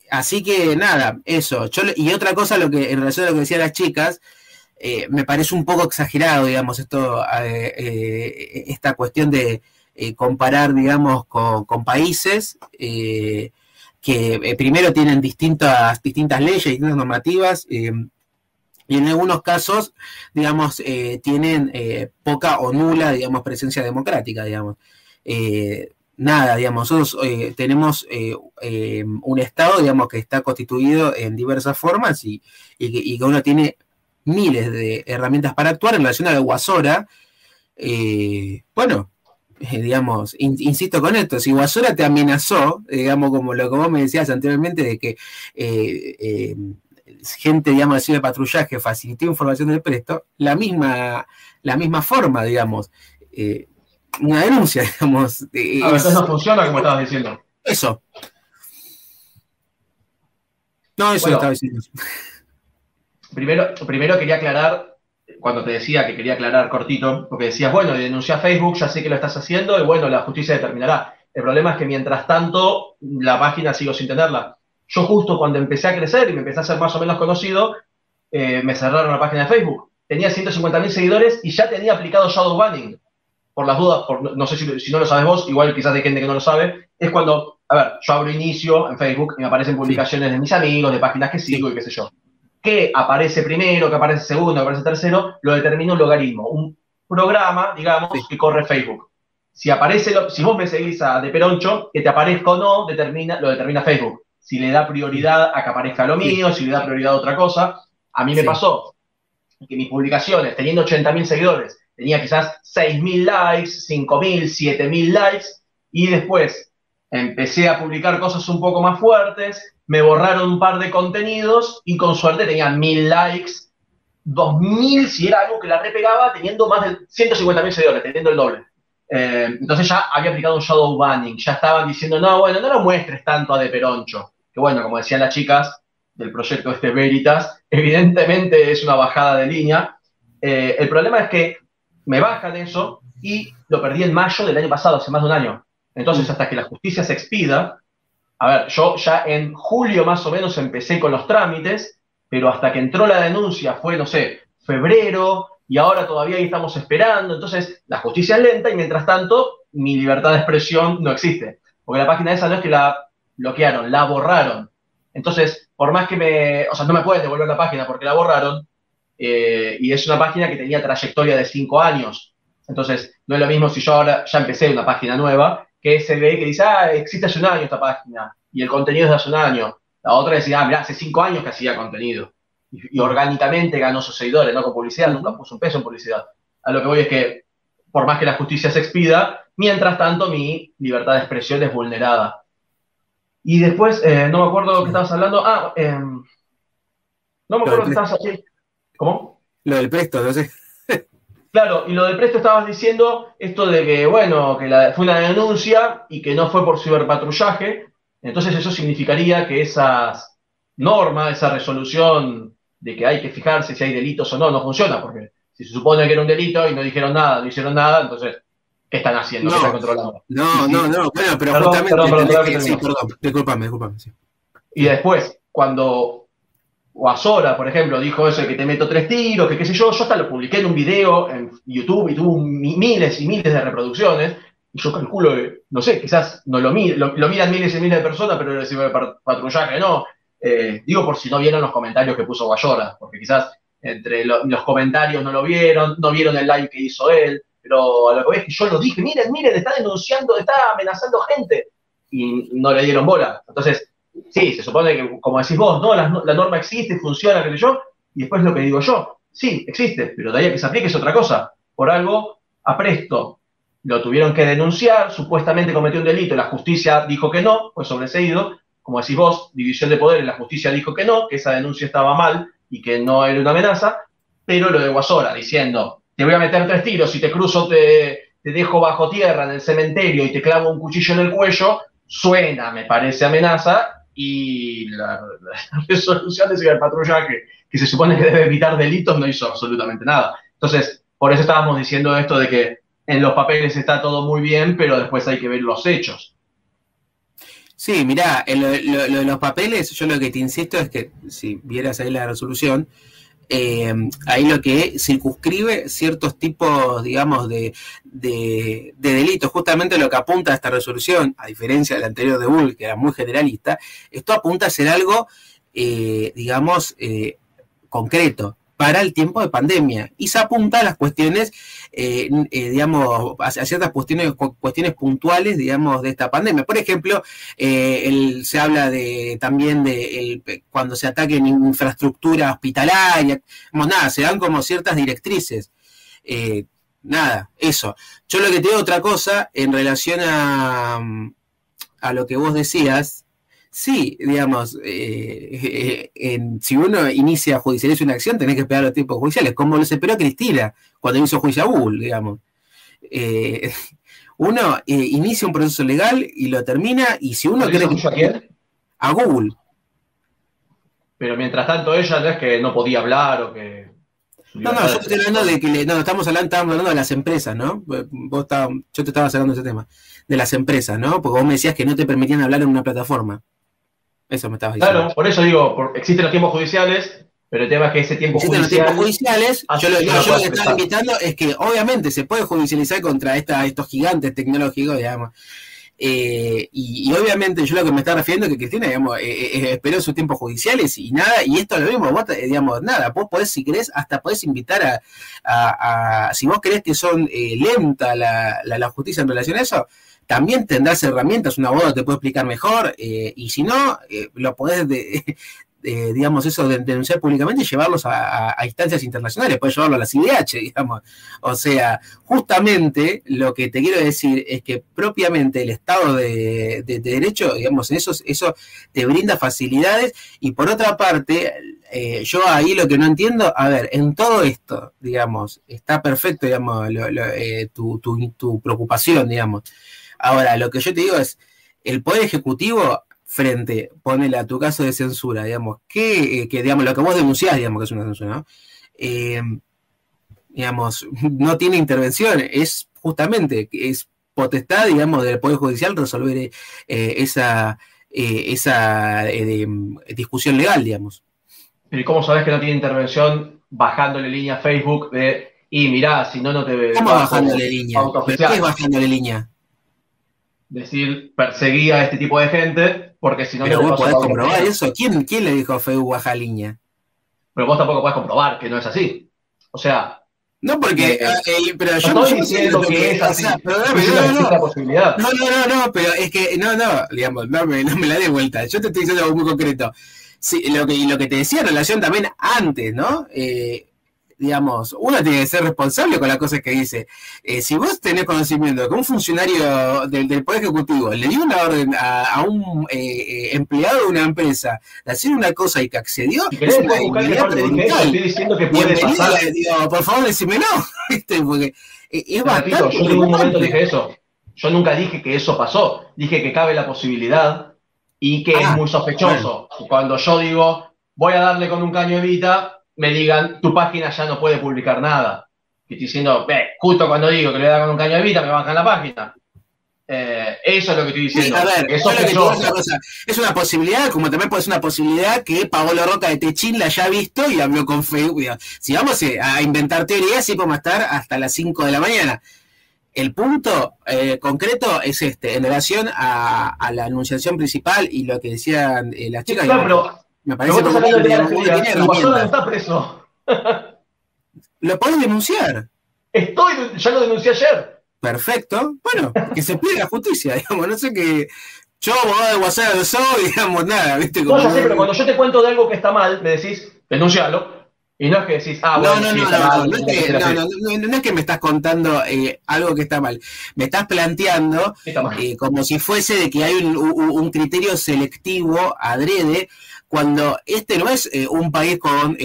Así que nada, eso. Y otra cosa, en relación a lo que decían las chicas, me parece un poco exagerado, digamos, esta cuestión de comparar, digamos, con países que primero tienen distintas leyes, distintas normativas, y en algunos casos, digamos, tienen poca o nula, digamos, presencia democrática, digamos. Nada, digamos, nosotros tenemos un Estado, digamos, que está constituido en diversas formas y que uno tiene miles de herramientas para actuar. En relación a la Guasora, bueno, digamos, insisto con esto, si Guasora te amenazó, digamos, como lo que vos me decías anteriormente, de que gente, digamos, de ciberpatrullaje facilitó información del presto, la misma forma, digamos, una denuncia, digamos. A veces no funciona como estabas diciendo. Eso. No, eso bueno, estaba diciendo. Primero quería aclarar, cuando te decía que quería aclarar cortito, porque decías, bueno, denuncia a Facebook, ya sé que lo estás haciendo, y bueno, la justicia determinará. El problema es que mientras tanto, la página sigo sin tenerla. Yo justo cuando empecé a crecer y me empecé a ser más o menos conocido, me cerraron la página de Facebook. Tenía 150.000 seguidores y ya tenía aplicado shadow banning. Por las dudas, no sé si no lo sabes vos, igual quizás hay gente que no lo sabe, es cuando, a ver, yo abro inicio en Facebook y me aparecen publicaciones de mis amigos, de páginas que sigo y qué sé yo. ¿Qué aparece primero, qué aparece segundo, qué aparece tercero? Lo determina un logaritmo, un programa, digamos, que corre Facebook. Si vos me seguís a De Peroncho, que te aparezca o no, lo determina Facebook. Si le da prioridad a que aparezca lo mío, si le da prioridad a otra cosa. A mí me pasó que mis publicaciones, teniendo 80.000 seguidores, tenía quizás 6.000 likes, 5.000, 7.000 likes, y después empecé a publicar cosas un poco más fuertes, me borraron un par de contenidos, y con suerte tenía 1.000 likes, 2.000 si era algo que la repegaba, teniendo más de 150.000 seguidores, teniendo el doble. Entonces ya había aplicado un shadow banning, ya estaban diciendo, no, bueno, no lo muestres tanto a De Peroncho, que bueno, como decían las chicas del proyecto Veritas, evidentemente es una bajada de línea. El problema es que me bajan eso y lo perdí en mayo del año pasado, hace más de un año. Entonces, hasta que la justicia se expida, a ver, yo ya en julio más o menos empecé con los trámites, pero hasta que entró la denuncia fue, no sé, febrero, y ahora todavía ahí estamos esperando. Entonces, la justicia es lenta y mientras tanto, mi libertad de expresión no existe. Porque la página esa no es que la bloquearon, la borraron. Entonces, por más que no me pueden devolver la página porque la borraron, y es una página que tenía trayectoria de 5 años. Entonces, no es lo mismo si yo ahora ya empecé una página nueva, que se ve que dice, existe hace un año esta página, y el contenido es de hace un año. La otra decía, mirá, hace 5 años que hacía contenido. y orgánicamente ganó sus seguidores, no con publicidad, nunca puso un peso en publicidad. A lo que voy es que, por más que la justicia se expida, mientras tanto mi libertad de expresión es vulnerada. Y después, no me acuerdo qué estabas hablando. No me acuerdo qué estabas haciendo. ¿Cómo? Lo del Presto, no sé. Claro, y lo del Presto estabas diciendo esto de que, bueno, que fue una denuncia y que no fue por ciberpatrullaje. Entonces eso significaría que esas normas, esa resolución de que hay que fijarse si hay delitos o no, no funciona, porque si se supone que era un delito y no dijeron nada, no hicieron nada, entonces, ¿qué están haciendo? ¿Qué están controlando? No, bueno, pero perdón, justamente... Sí, perdón, discúlpame. Sí. Y después, cuando Guasora, por ejemplo, dijo eso de que te meto 3 tiros, que qué sé yo hasta lo publiqué en un video en YouTube y tuvo miles y miles de reproducciones, y yo calculo que, no sé, quizás no lo miran miles y miles de personas, pero el patrullaje no. Digo por si no vieron los comentarios que puso Guasora, porque quizás entre los comentarios no lo vieron, no vieron el live que hizo él, pero a lo que voy es que yo lo dije, miren, está denunciando, está amenazando gente, y no le dieron bola. Entonces, sí, se supone que, como decís vos, ¿no? La norma existe, funciona, qué sé yo, y después lo que digo yo, sí, existe, pero de ahí a que se aplique es otra cosa. Por algo, a Presto lo tuvieron que denunciar, supuestamente cometió un delito, la justicia dijo que no, fue sobreseído, como decís vos, división de poderes, la justicia dijo que no, que esa denuncia estaba mal y que no era una amenaza, pero lo de Guasora diciendo, te voy a meter 3 tiros, si te cruzo te dejo bajo tierra en el cementerio y te clavo un cuchillo en el cuello, suena, me parece amenaza, y la resolución de ciberpatrullaje, que se supone que debe evitar delitos, no hizo absolutamente nada. Entonces, por eso estábamos diciendo esto de que en los papeles está todo muy bien, pero después hay que ver los hechos. Sí, mirá, lo de los papeles, yo lo que te insisto es que, si vieras ahí la resolución, ahí lo que circunscribe ciertos tipos, digamos, de delitos. Justamente lo que apunta a esta resolución, a diferencia del anterior de Bull, que era muy generalista, esto apunta a ser algo, digamos, concreto para el tiempo de pandemia, y se apunta a las cuestiones, digamos, a ciertas cuestiones puntuales, digamos, de esta pandemia. Por ejemplo, se habla también de cuando se ataque en infraestructura hospitalaria, se dan como ciertas directrices. Nada, eso. Yo lo que te digo otra cosa en relación a lo que vos decías. Sí, digamos, si uno inicia judicializa una acción, tenés que esperar los tiempos judiciales, como los esperó Cristina cuando hizo juicio a Google, digamos. Uno inicia un proceso legal y lo termina, y si uno cree que... ¿A quién? A Google. Pero mientras tanto ella no es que no podía hablar o que... No, yo estoy hablando de que... estamos hablando de las empresas, ¿no? Yo te estaba hablando de ese tema, de las empresas, ¿no? Porque vos me decías que no te permitían hablar en una plataforma. Eso me estabas diciendo. Claro, por eso digo, existen los tiempos judiciales, pero el tema es que ese tiempo judicial... Existen los tiempos judiciales, yo lo que estaba invitando es que obviamente se puede judicializar contra estos gigantes tecnológicos, digamos. Y obviamente yo lo que me estaba refiriendo es que Cristina, digamos, esperó sus tiempos judiciales y nada, y esto es lo mismo, vos, digamos, nada, vos podés, si querés, hasta podés invitar si vos querés que son lenta la justicia en relación a eso, también tendrás herramientas, un abogado te puede explicar mejor, y si no, lo podés, digamos, eso de denunciar públicamente y llevarlos a instancias internacionales, podés llevarlo a la CIDH, digamos. O sea, justamente lo que te quiero decir es que propiamente el Estado de Derecho, digamos, en eso te brinda facilidades, y por otra parte, yo ahí lo que no entiendo, a ver, en todo esto, digamos, está perfecto, digamos, tu preocupación, digamos. Ahora, lo que yo te digo es, el Poder Ejecutivo, ponele a tu caso de censura, digamos, que digamos, lo que vos denunciás, digamos, que es una censura, ¿no? Digamos, no tiene intervención, es justamente, es potestad, digamos, del Poder Judicial resolver esa discusión legal, digamos. ¿Y cómo sabés que no tiene intervención bajándole línea a Facebook y mirá, si no te... ¿Cómo bajándole línea? ¿Qué es bajándole línea? Decir, perseguía a este tipo de gente, porque si no... Pero vos podés comprobar eso. ¿Quién le dijo a Facebook baja línea? Pero vos tampoco podés comprobar que no es así. O sea... No, porque... pero yo no estoy diciendo que es así. No, pero es que... No, digamos, no me la dé vuelta. Yo te estoy diciendo algo muy concreto. Sí, lo que te decía en relación también antes, ¿no? Digamos, uno tiene que ser responsable con las cosas que dice. Si vos tenés conocimiento de que un funcionario del Poder Ejecutivo le dio una orden a un empleado de una empresa de hacer una cosa y que accedió, si querés después buscar que aparte dije eso, estoy diciendo que puede pasar. Digo, por favor, decímelo, ¿viste? Porque es bastante... Repito, yo en ningún momento dije eso. Yo nunca dije que eso pasó. Dije que cabe la posibilidad y que es muy sospechoso. Bueno. Cuando yo digo, voy a darle con un caño Evita, me digan, tu página ya no puede publicar nada. Y estoy diciendo, justo cuando digo que le voy a dar con un caño Evita, me bajan la página. Eso es lo que estoy diciendo. Sí, a ver, es una posibilidad, como también puede ser una posibilidad que Paolo Roca de Techín la haya visto y habló con Facebook. Si vamos a inventar teorías, sí podemos estar hasta las 5 de la mañana. El punto concreto es en relación a la anunciación principal y lo que decían las chicas. Sí, claro, pero me parece que el Guasón no está preso. Lo podés denunciar. Ya lo denuncié ayer. Perfecto. Bueno, que se pida la justicia, digamos. No sé qué. Yo, abogado de WhatsApp, no soy, digamos, nada, ¿viste? Como no, ya sé, pero cuando yo te cuento de algo que está mal, me decís, denúncialo. Y no es que decís, no es que me estás contando algo que está mal. Me estás planteando como si fuese de que hay un criterio selectivo adrede, cuando no es un país con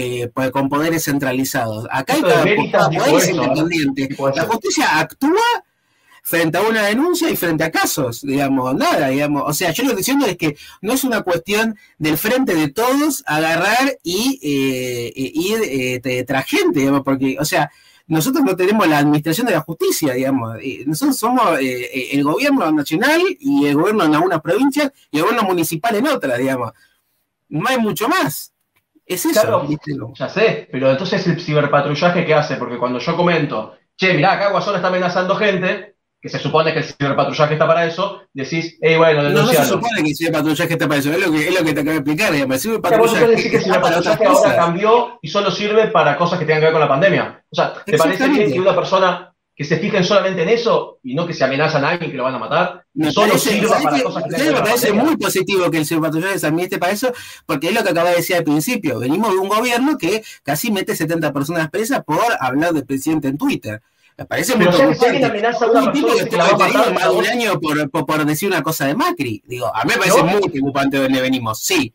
poderes centralizados. Acá hay cada poder independiente. La justicia actúa frente a una denuncia y frente a casos, digamos, nada, digamos. O sea, yo lo que estoy diciendo es que no es una cuestión del frente de todos agarrar y ir tras gente, digamos, porque, o sea, nosotros no tenemos la administración de la justicia, digamos. Nosotros somos el gobierno nacional y el gobierno en algunas provincias y el gobierno municipal en otras, digamos. No hay mucho más. Es eso. Claro, ya sé, pero entonces el ciberpatrullaje, ¿qué hace? Porque cuando yo comento, che, mirá, acá Guasón está amenazando gente, que se supone que el ciberpatrullaje está para eso, decís, bueno, denuncialo. No se supone que el ciberpatrullaje está para eso, es lo que te acabo de explicar, digamos. El ciberpatrullaje decís que el ciberpatrullaje ahora cambió y solo sirve para cosas que tengan que ver con la pandemia. O sea, ¿te parece bien que una persona que se fijen solamente en eso y no que se amenazan a alguien que lo van a matar? Solo sirva para cosas que tengan que ver con la pandemia. Me parece muy positivo que el ciberpatrullaje se administre para eso, porque es lo que acaba de decir al principio. Venimos de un gobierno que casi mete 70 personas presas por hablar del presidente en Twitter. Me parece muy preocupante. Amenaza a una persona que estuvo detenido más de un año por decir una cosa de Macri. Digo, a mí me parece muy preocupante de donde venimos, sí.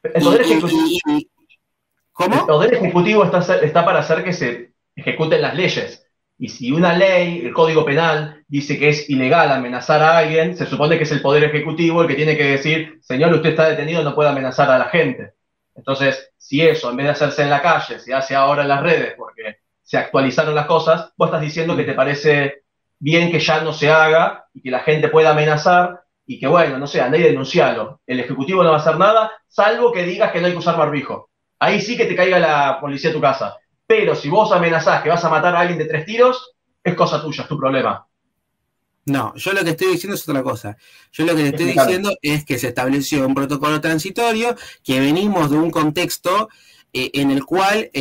El Poder Ejecutivo está para hacer que se ejecuten las leyes. Y si una ley, el Código Penal, dice que es ilegal amenazar a alguien, se supone que es el Poder Ejecutivo el que tiene que decir, señor, usted está detenido, no puede amenazar a la gente. Entonces, si eso, en vez de hacerse en la calle, se hace ahora en las redes, porque se actualizaron las cosas, vos estás diciendo que te parece bien que ya no se haga y que la gente pueda amenazar y que, bueno, no sé, andá y denuncialo. El Ejecutivo no va a hacer nada, salvo que digas que no hay que usar barbijo. Ahí sí que te caiga la policía a tu casa. Pero si vos amenazás que vas a matar a alguien de 3 tiros, es cosa tuya, es tu problema. No, yo lo que estoy diciendo es otra cosa. Yo lo que te estoy diciendo es que se estableció un protocolo transitorio, que venimos de un contexto en el cual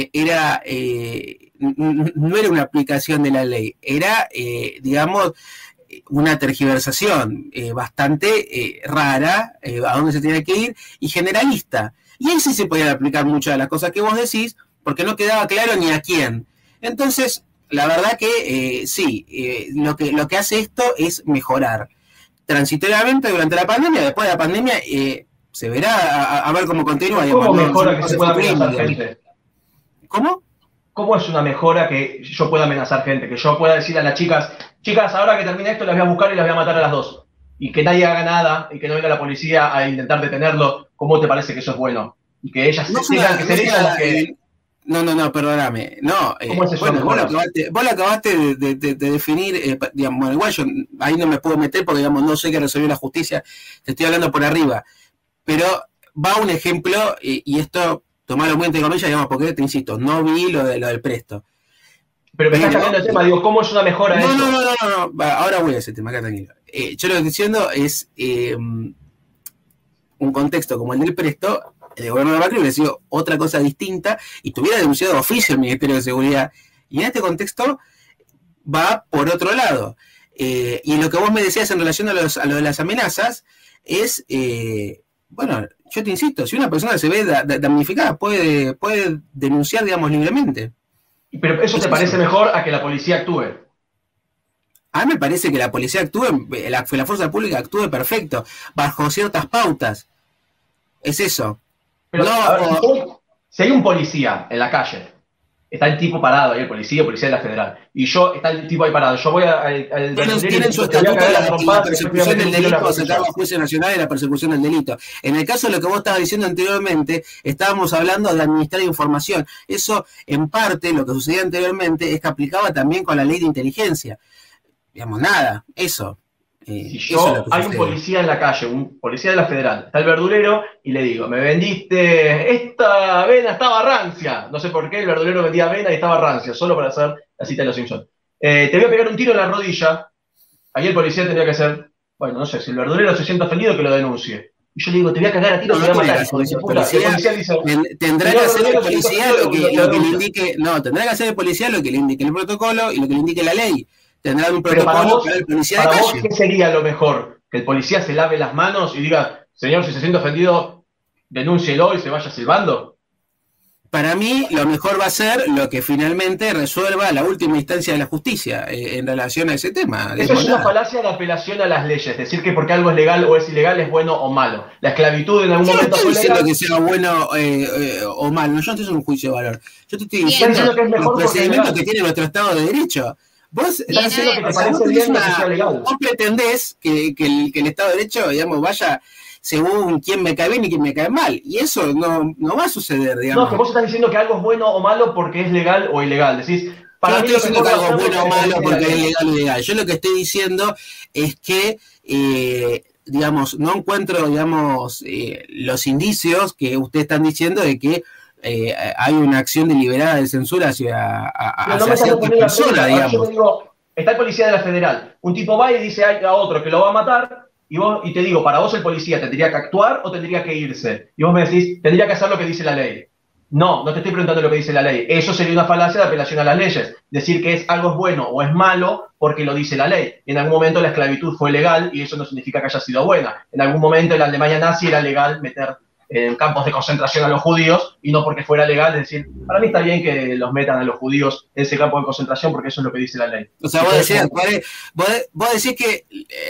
no era una aplicación de la ley, era, digamos, una tergiversación bastante rara, a dónde se tenía que ir, y generalista. Y ahí sí se podían aplicar muchas de las cosas que vos decís, porque no quedaba claro ni a quién. Entonces, la verdad que lo que hace esto es mejorar transitoriamente durante la pandemia. Después de la pandemia se verá a ver cómo continúa. ¿Cómo mejora que se pueda amenazar gente? ¿Cómo? ¿Cómo es una mejora que yo pueda amenazar gente? Que yo pueda decir a las chicas, ahora que termine esto las voy a buscar y las voy a matar a las 2. Y que nadie haga nada y que no venga la policía a intentar detenerlo. ¿Cómo te parece que eso es bueno? Y que ellas tengan que ser ellas las que... No, perdóname. No, bueno, vos lo acabaste de definir, digamos, bueno, igual yo ahí no me puedo meter porque, digamos, no sé qué resolvió la justicia, te estoy hablando por arriba. Pero va un ejemplo, y esto, tomarlo muy entre comillas, digamos, porque te insisto, no vi lo del Presto. Pero me estás cambiando el tema, digo, ¿cómo es una mejora eso? No, ahora voy a ese tema, acá tranquilo. Yo lo que estoy diciendo es un contexto como el del Presto. El gobierno de Macri hubiera sido otra cosa distinta y tuviera denunciado de oficio el Ministerio de Seguridad. Y en este contexto va por otro lado. Y lo que vos me decías en relación a lo de las amenazas es Bueno, yo te insisto, si una persona se ve damnificada, puede denunciar, digamos, libremente. Pero ¿eso te parece mejor a que la policía actúe? A mí me parece que la policía actúe, la fuerza pública actúe perfecto, bajo ciertas pautas. Es eso. Pero, no, a ver, si hay un policía en la calle, está el tipo parado ahí, el policía de la federal, y está el tipo ahí parado, yo voy al... Tienen su estatuto la persecución del delito, acercar a jueces nacionales y la persecución del delito. En el caso de lo que vos estabas diciendo anteriormente, estábamos hablando de administrar información. Eso, en parte, lo que sucedía anteriormente es que aplicaba también con la ley de inteligencia. Digamos, nada, eso. Si yo, hay un policía en la calle, un policía de la federal, está el verdulero y le digo, me vendiste, esta avena estaba rancia. No sé por qué el verdulero vendía avena y estaba rancia, solo para hacer la cita de los Simpsons. Te voy a pegar un tiro en la rodilla. Ahí el policía tendría que hacer, bueno, no sé, si el verdulero se siente ofendido, que lo denuncie. Y yo le digo, te voy a cagar a tiro, te voy a matar. El policía dice, tendrá que hacer el policía lo que le indique, no, tendrá que hacer el policía lo que le indique el protocolo y lo que le indique la ley. Tendrá un protocolo para el policía de calle. ¿Para vos qué sería lo mejor? ¿Que el policía se lave las manos y diga, señor, si se siente ofendido, denúncielo y se vaya silbando? Para mí, lo mejor va a ser lo que finalmente resuelva la última instancia de la justicia en relación a ese tema. Eso es una falacia de apelación a las leyes. Decir que porque algo es legal o es ilegal es bueno o malo. La esclavitud en algún momento fue legal. Yo no estoy diciendo que sea bueno o malo. No, yo no estoy haciendo un juicio de valor. Yo te estoy diciendo que es mejor los procedimientos que tiene nuestro Estado de Derecho. Vos pretendés que el Estado de Derecho, digamos, vaya según quién me cae bien y quién me cae mal. Y eso no va a suceder, digamos. No, que vos estás diciendo que algo es bueno o malo porque es legal o ilegal. Decís, para yo no estoy diciendo que algo es bueno o malo porque es legal o ilegal. Yo lo que estoy diciendo es que, digamos, no encuentro, digamos, los indicios que ustedes están diciendo de que hay una acción deliberada de censura hacia cierta persona, digamos. Digo, está el policía de la federal, un tipo va y dice a otro que lo va a matar, y te digo, para vos el policía tendría que actuar o tendría que irse, y vos me decís, tendría que hacer lo que dice la ley. No te estoy preguntando lo que dice la ley, eso sería una falacia de apelación a las leyes, decir que algo es bueno o es malo porque lo dice la ley. En algún momento la esclavitud fue legal y eso no significa que haya sido buena. En algún momento en la Alemania nazi era legal meter en campos de concentración a los judíos, y no porque fuera legal, es decir, para mí está bien que los metan a los judíos en ese campo de concentración porque eso es lo que dice la ley. O sea, vos decís que,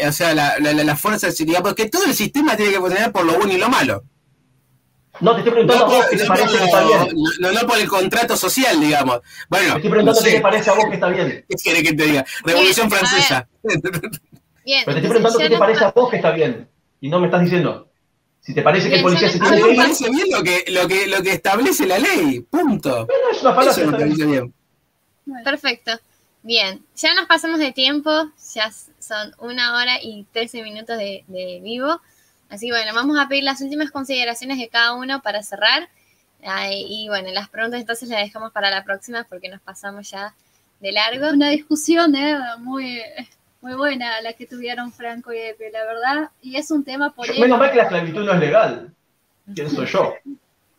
o sea, la fuerza, digamos, que todo el sistema tiene que funcionar por lo bueno y lo malo. No, te estoy preguntando a vos qué te parece que está bien. No por el contrato social, digamos. Bueno, te estoy preguntando qué te parece a vos que está bien. ¿Qué querés que te diga? Revolución Francesa. Bien, pero te estoy preguntando qué te parece a vos que está bien. Y no me estás diciendo. Si te parece que el policía se tiene que ir... me parece bien lo que establece la ley, punto. Bueno, es una falacia. Eso me parece bien. Perfecto. Bien, ya nos pasamos de tiempo, ya son 1 hora y 13 minutos de vivo. Así que bueno, vamos a pedir las últimas consideraciones de cada uno para cerrar. Y bueno, las preguntas entonces las dejamos para la próxima porque nos pasamos ya de largo. Una discusión muy buena la que tuvieron Franco y Epe, la verdad, y es un tema polémico. Menos mal que la esclavitud no es legal. ¿Quién soy yo?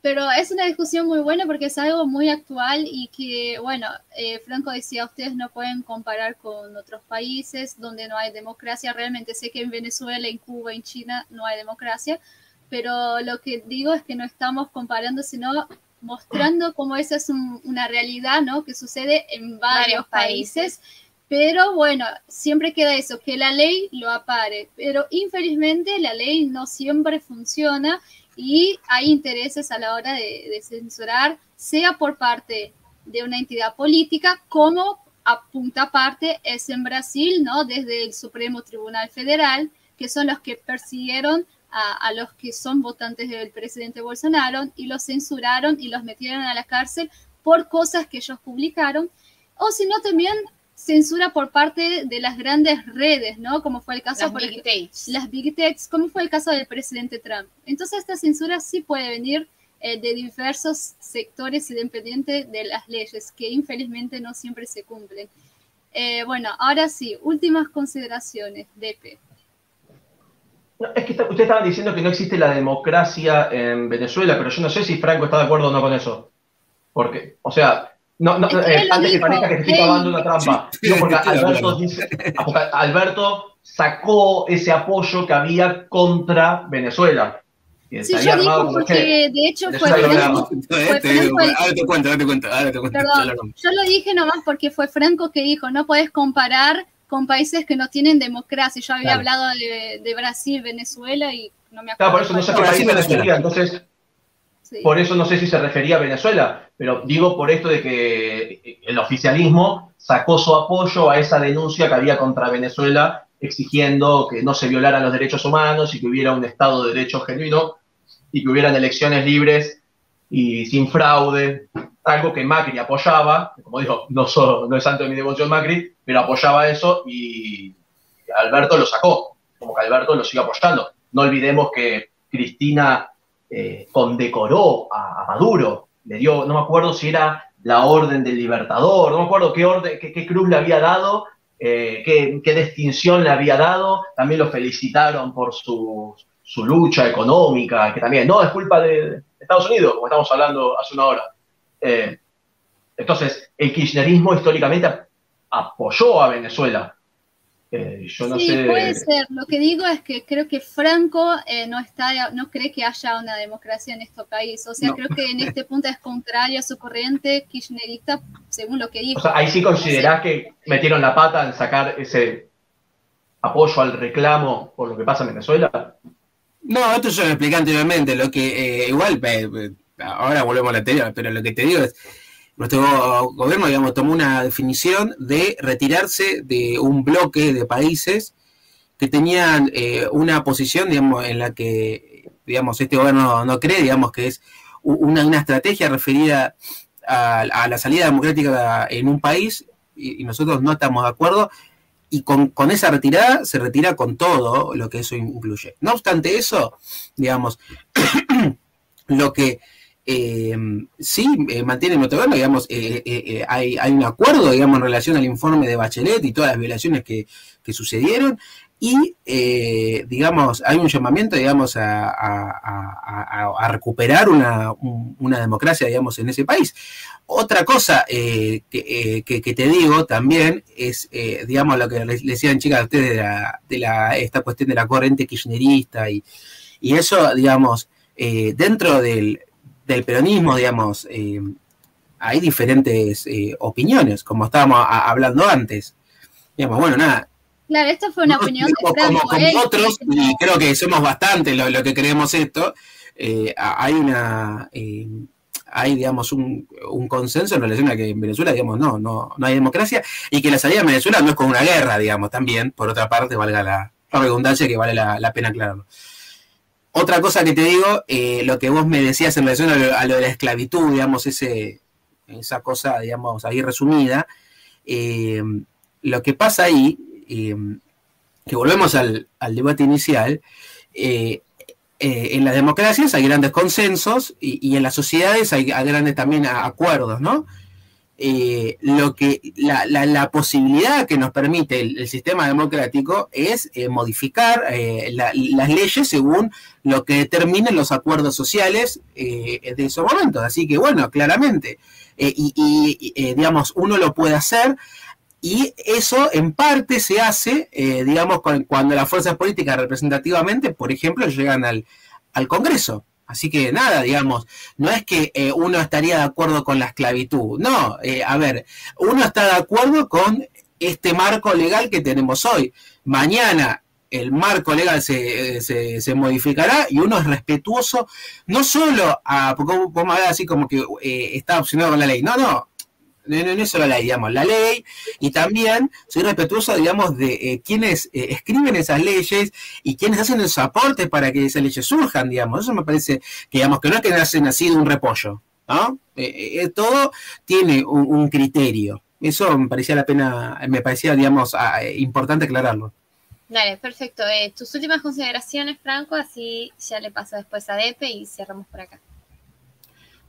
Pero es una discusión muy buena porque es algo muy actual y que, bueno, Franco decía, ustedes no pueden comparar con otros países donde no hay democracia. Realmente sé que en Venezuela, en Cuba, en China no hay democracia, pero lo que digo es que no estamos comparando, sino mostrando cómo esa es una realidad, ¿no? Que sucede en varios países. Pero bueno, siempre queda eso, que la ley lo apare. Pero infelizmente la ley no siempre funciona y hay intereses a la hora de censurar, sea por parte de una entidad política, como a punta aparte es en Brasil, ¿no? Desde el Supremo Tribunal Federal, que son los que persiguieron a los que son votantes del presidente Bolsonaro y los censuraron y los metieron a la cárcel por cosas que ellos publicaron, o si no también censura por parte de las grandes redes, ¿no? Como fue el caso las Big Techs, como fue el caso del presidente Trump. Entonces esta censura sí puede venir de diversos sectores independientes de las leyes, que infelizmente no siempre se cumplen. Bueno, ahora sí, últimas consideraciones, Depe. No, es que ustedes estaban diciendo que no existe la democracia en Venezuela, pero yo no sé si Franco está de acuerdo o no con eso. Porque, o sea... antes que parezca que se estoy cavando una trampa. Digo, porque Alberto sacó ese apoyo que había contra Venezuela. que Sí, se había yo armado digo como porque de hecho fue Venezuela Franco, Ahora te cuento. perdón, yo lo dije nomás porque fue Franco que dijo, no podés comparar con países que no tienen democracia. Yo había hablado de Brasil, Venezuela y no me acuerdo. Claro, por eso no sé a qué país se refería, entonces, por eso no sé si se refería a Venezuela, pero digo por esto de que el oficialismo sacó su apoyo a esa denuncia que había contra Venezuela exigiendo que no se violaran los derechos humanos y que hubiera un Estado de Derecho genuino y que hubieran elecciones libres y sin fraude, algo que Macri apoyaba, como dijo, no es santo de mi devoción Macri, pero apoyaba eso y Alberto lo sacó, como que Alberto lo sigue apoyando. No olvidemos que Cristina condecoró a Maduro, le dio, no me acuerdo si era la Orden del Libertador, no me acuerdo qué cruz le había dado, qué distinción le había dado, también lo felicitaron por su lucha económica, que también no es culpa de Estados Unidos, como estamos hablando hace una hora. Entonces, el kirchnerismo históricamente apoyó a Venezuela. Yo no sé. Puede ser. Lo que digo es que creo que Franco no cree que haya una democracia en este país. O sea, creo que en este punto es contrario a su corriente kirchnerista, según lo que dijo. O sea, ahí sí considerás que metieron la pata en sacar ese apoyo al reclamo por lo que pasa en Venezuela. No, esto yo lo expliqué anteriormente, lo que igual, ahora volvemos a la anterior, pero lo que te digo es, nuestro gobierno, digamos, tomó una definición de retirarse de un bloque de países que tenían una posición, digamos, en la que, digamos, este gobierno no cree, digamos, que es una estrategia referida a la salida democrática en un país, y nosotros no estamos de acuerdo, y con esa retirada se retira con todo lo que eso incluye. No obstante eso, digamos, lo que sí mantiene nuestro gobierno, digamos, hay un acuerdo, digamos, en relación al informe de Bachelet y todas las violaciones que sucedieron, y digamos, hay un llamamiento, digamos, a recuperar una democracia, digamos, en ese país. Otra cosa que te digo también es, digamos, lo que les decían, chicas, a ustedes de esta cuestión de la corriente kirchnerista y eso, digamos, dentro del peronismo, digamos, hay diferentes opiniones, como estábamos hablando antes. Digamos, bueno, nada. Claro, esta fue una opinión de Franco. Como otros, y creo que somos bastante lo que creemos esto, hay, digamos, un consenso en relación a que en Venezuela, digamos, no hay democracia, y que la salida de Venezuela no es con una guerra, digamos, también, por otra parte, valga la redundancia, que vale la pena aclararlo. Otra cosa que te digo, lo que vos me decías en relación a lo de la esclavitud, digamos, esa cosa, digamos, ahí resumida, lo que pasa ahí, que volvemos al debate inicial, en las democracias hay grandes consensos y en las sociedades hay grandes también acuerdos, ¿no? La posibilidad que nos permite el sistema democrático es modificar las leyes según lo que determinen los acuerdos sociales de esos momentos. Así que, bueno, claramente, digamos, uno lo puede hacer. Y eso en parte se hace, digamos, cuando las fuerzas políticas representativamente, por ejemplo, llegan al Congreso. Así que nada, digamos, no es que uno estaría de acuerdo con la esclavitud. No, a ver, uno está de acuerdo con este marco legal que tenemos hoy. Mañana el marco legal se modificará y uno es respetuoso, no solo porque vos me hablas así como que está opcionado con la ley. No es solo la ley, digamos, la ley, y también soy respetuoso, digamos, de quienes escriben esas leyes y quienes hacen esos aportes para que esas leyes surjan, digamos. Eso me parece que, digamos, que no es que nace nacido un repollo, ¿no? Todo tiene un criterio. Eso me parecía, digamos, importante aclararlo. Dale, perfecto. Tus últimas consideraciones, Franco, así ya le paso después a Depe y cerramos por acá.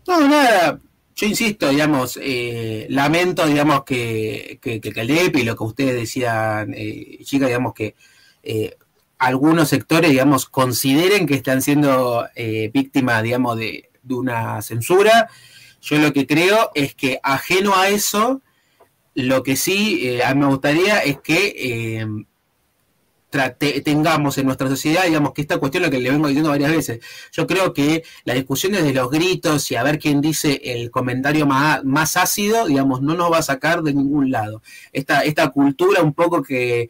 No, nada. Yo insisto, digamos, lamento, digamos, que el DEP y lo que ustedes decían, chicas, digamos, que algunos sectores, digamos, consideren que están siendo víctimas, digamos, de una censura. Yo lo que creo es que, ajeno a eso, lo que sí a mí me gustaría es que tengamos en nuestra sociedad, digamos, que esta cuestión, lo que le vengo diciendo varias veces, yo creo que las discusiones de los gritos y a ver quién dice el comentario más ácido, digamos, no nos va a sacar de ningún lado. Esta cultura un poco que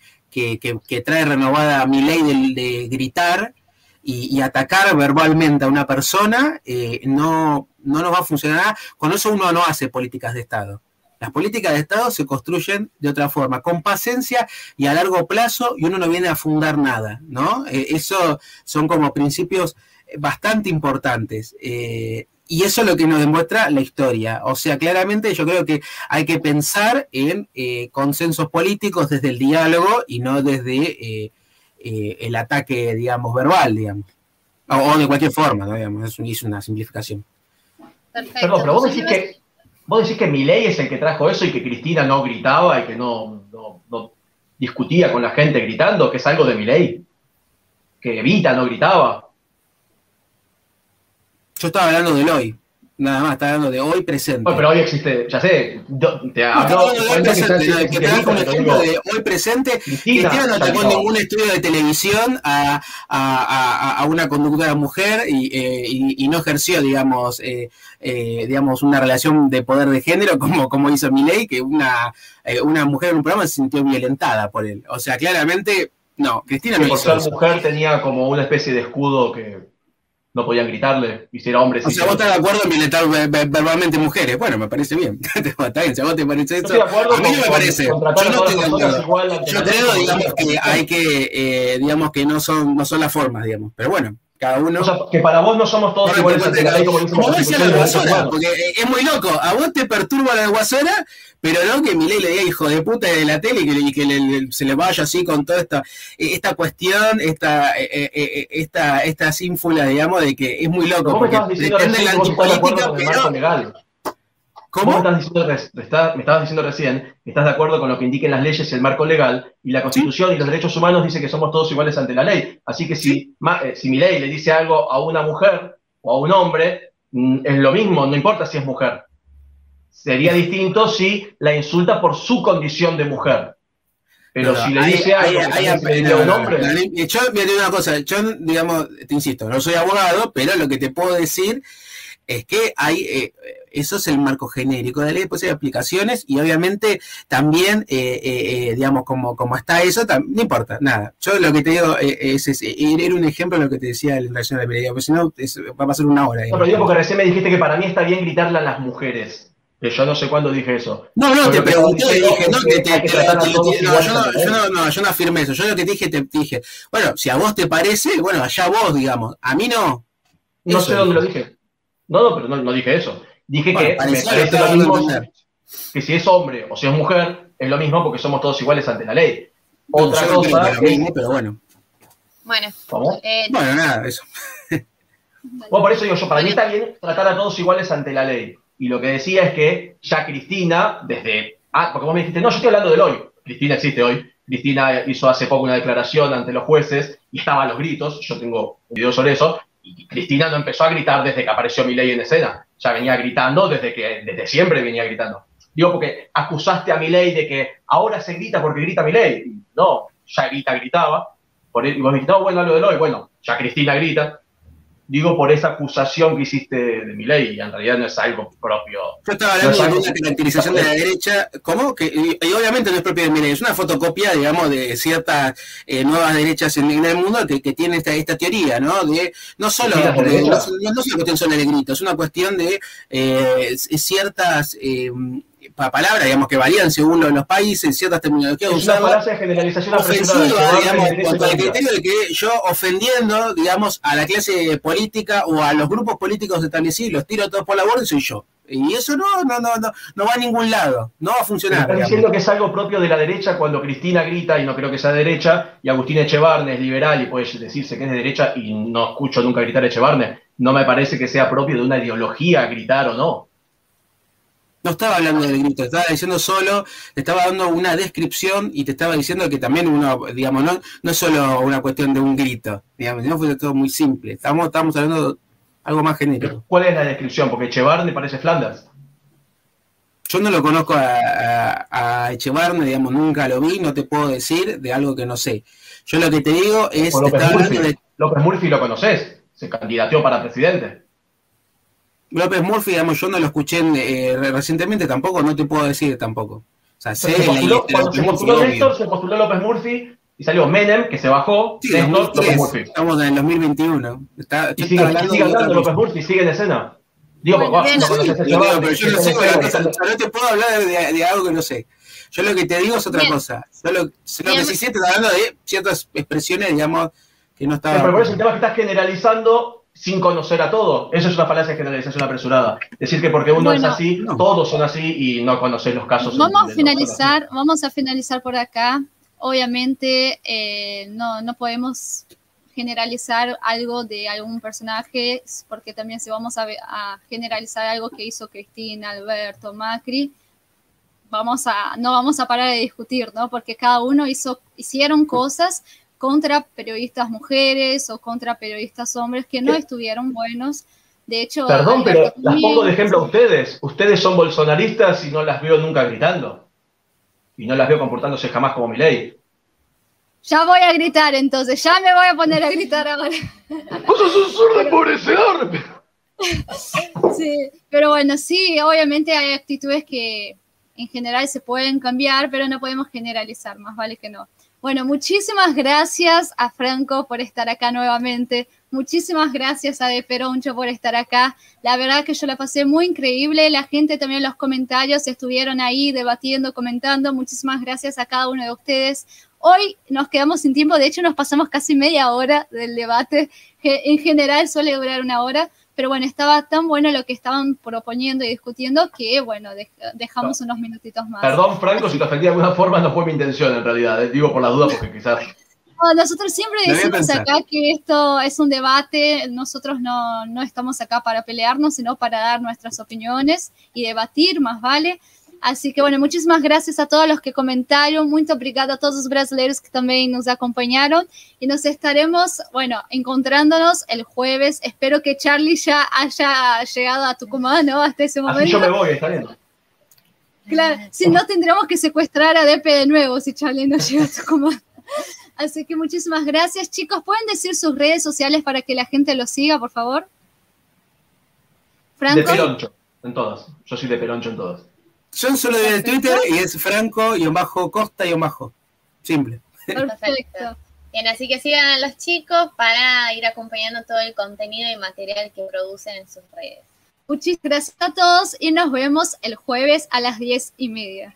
trae renovada Milei de gritar y atacar verbalmente a una persona, no nos va a funcionar. Con eso uno no hace políticas de Estado. Las políticas de Estado se construyen de otra forma, con paciencia y a largo plazo, y uno no viene a fundar nada, ¿no? Eso son como principios bastante importantes. Y eso es lo que nos demuestra la historia. O sea, claramente yo creo que hay que pensar en consensos políticos desde el diálogo y no desde el ataque, digamos, verbal, digamos. O de cualquier forma, ¿no? Digamos, es una simplificación. Perfecto. Perdón, pero vos decís que Milei es el que trajo eso y que Cristina no gritaba y que no discutía con la gente gritando, que es algo de Milei, que Evita no gritaba. Yo estaba hablando del hoy, nada más, estaba hablando de hoy presente. Bueno, pero hoy existe, ya sé, te hablo que trajo un ejemplo de hoy presente. Cristina no atacó ningún estudio de televisión a una conductora mujer y no ejerció, digamos, una relación de poder de género como hizo Milei, que una mujer en un programa se sintió violentada por él. O sea, claramente, no, Cristina no hizo eso. Por ser mujer tenía como una especie de escudo que no podían gritarle, y si era hombre... O sea, vos estás de acuerdo en violentar verbalmente mujeres. Bueno, me parece bien. Está bien, si a vos te parece eso... A mí no me parece. Yo no estoy de acuerdo. Yo creo, digamos, que hay que... digamos que no son las formas, digamos. Pero bueno, cada uno... O sea, que para vos no somos todos iguales ante la ley, como dice la Constitución. La Guasona, porque es muy loco. A vos te perturba la Guasona, pero no que Milei le diga hijo de puta de la tele y que se le vaya así con toda esta cuestión, esta ínfula, digamos, de que es muy loco. ¿Cómo me estabas diciendo recién que vos estás de acuerdo con el marco legal? ¿Cómo? Me estabas diciendo recién que estás de acuerdo con lo que indiquen las leyes y el marco legal, y la Constitución y los derechos humanos dicen que somos todos iguales ante la ley. Así que si Milei le dice algo a una mujer o a un hombre, es lo mismo, no importa si es mujer. Sería distinto si la insulta por su condición de mujer. Pero si le dice algo a un hombre... Yo voy a decir una cosa, yo, digamos, te insisto, no soy abogado, pero lo que te puedo decir es que hay... eso es el marco genérico de la ley, después hay aplicaciones y obviamente también, digamos, como está eso, no importa, nada. Yo lo que te digo era un ejemplo de lo que te decía en relación a la pelea, porque si no va a pasar una hora. No, pero digo porque recién me dijiste que para mí está bien gritarle a las mujeres. Que yo no sé cuándo dije eso. No, te pregunté, dije, yo no afirmé eso. Yo lo que te dije, bueno, si a vos te parece, bueno, allá vos, digamos. A mí no. No sé dónde lo dije. No, pero no dije eso. Dije que me parece lo mismo, que si es hombre o si es mujer, es lo mismo porque somos todos iguales ante la ley. Otra cosa es... pero bueno. Bueno. ¿Cómo? Bueno, nada, eso. Bueno, por eso digo yo, para mí está bien tratar a todos iguales ante la ley. Y lo que decía es que ya Cristina, desde... porque vos me dijiste, no, yo estoy hablando del hoy. Cristina existe hoy. Cristina hizo hace poco una declaración ante los jueces y estaba a los gritos. Yo tengo un video sobre eso. Y Cristina no empezó a gritar desde que apareció Milei en escena. Ya venía gritando desde siempre venía gritando. Digo, porque acusaste a Milei de que ahora se grita porque grita Milei. No, ya gritaba. Y vos dijiste, no, bueno, hablo del hoy. Bueno, ya Cristina grita. Digo por esa acusación que hiciste de Milei, y en realidad no es algo propio. Yo estaba hablando de una caracterización de la derecha, ¿cómo? Y obviamente no es propia de Milei, es una fotocopia, digamos, de ciertas nuevas derechas en el mundo que tienen esta teoría, ¿no? De no solo, porque no es una cuestión solo de grito, es una cuestión de ciertas palabras, digamos, que varían según los países, ciertas terminologías usadas. Es una frase de generalización ofensiva, digamos, con el criterio de que yo ofendiendo, digamos, a la clase política o a los grupos políticos establecidos, los tiro todos por la borda y soy yo. Y eso no va a ningún lado, no va a funcionar. Estás diciendo que es algo propio de la derecha cuando Cristina grita, y no creo que sea derecha, y Agustín Echevarne es liberal y puede decirse que es de derecha, y no escucho nunca gritar a Echevarne. No me parece que sea propio de una ideología gritar o no. No estaba hablando del grito, estaba diciendo solo, te estaba dando una descripción y te estaba diciendo que también uno, digamos, no es solo una cuestión de un grito, digamos, no fue todo muy simple, estamos hablando de algo más genérico. ¿Cuál es la descripción? Porque Echevarne parece Flanders. Yo no lo conozco a Echevarne, digamos, nunca lo vi, no te puedo decir de algo que no sé. Yo lo que te digo es... López Murphy lo conoces, se candidateó para presidente. López Murphy, digamos, yo no lo escuché recientemente tampoco, no te puedo decir tampoco. O sea, sé cuando se postuló Néstor, se postuló López Murphy y salió Menem, que se bajó, sí, Néstor, 2003, López Murphy. Estamos en el 2021. Y sigue hablando López Murphy, sigue en escena. Digo, no conoces a Echevarne. Pero yo no sé una cosa, no te puedo hablar de algo que no sé. Yo lo que te digo es otra cosa. Yo lo que sí sé, te está hablando de ciertas expresiones, digamos, que no estaban... Pero por eso el tema es que estás generalizando sin conocer a todo. Eso es una falacia de generalización apresurada. Decir que porque uno es así, todos son así y no conocer los casos. Vamos a finalizar por acá. Obviamente no podemos generalizar algo de algún personaje, porque también si vamos a generalizar algo que hizo Cristina, Alberto, Macri, no vamos a parar de discutir, ¿no? Porque cada uno hicieron cosas contra periodistas mujeres o contra periodistas hombres que no estuvieron buenos. De hecho, perdón, pero las pongo de ejemplo a ustedes. Ustedes son bolsonaristas y no las veo nunca gritando. Y no las veo comportándose jamás como Milei. Ya voy a gritar entonces, ya me voy a poner a gritar ahora. ¡Vos sos un zurdo empobrecedor! Sí, pero bueno, sí, obviamente hay actitudes que en general se pueden cambiar, pero no podemos generalizar, más vale que no. Bueno, muchísimas gracias a Franco por estar acá nuevamente. Muchísimas gracias a De Peroncho por estar acá. La verdad que yo la pasé muy increíble. La gente también en los comentarios estuvieron ahí debatiendo, comentando. Muchísimas gracias a cada uno de ustedes. Hoy nos quedamos sin tiempo. De hecho, nos pasamos casi media hora del debate. En general suele durar una hora. Pero bueno, estaba tan bueno lo que estaban proponiendo y discutiendo que, bueno, dejamos unos minutitos más. Perdón, Franco, si te ofendí de alguna forma, no fue mi intención en realidad. Digo por la duda porque quizás... No, nosotros siempre decimos acá que esto es un debate. Nosotros no estamos acá para pelearnos, sino para dar nuestras opiniones y debatir, más vale. Así que, bueno, muchísimas gracias a todos los que comentaron. Muito obrigada a todos los brasileños que también nos acompañaron. Y nos estaremos, bueno, encontrándonos el jueves. Espero que Charlie ya haya llegado a Tucumán, ¿no? Hasta ese momento. Así yo me voy, está bien. Claro, si no tendremos que secuestrar a Depe de nuevo si Charlie no llega a Tucumán. Así que muchísimas gracias, chicos. ¿Pueden decir sus redes sociales para que la gente los siga, por favor? ¿Franco? De Peroncho, en todas. Yo soy de Peroncho en todas. Yo solo de Twitter y es Franco-Costa-. Simple. Perfecto. Bien, así que sigan a los chicos para ir acompañando todo el contenido y material que producen en sus redes. Muchísimas gracias a todos y nos vemos el jueves a las 10:30.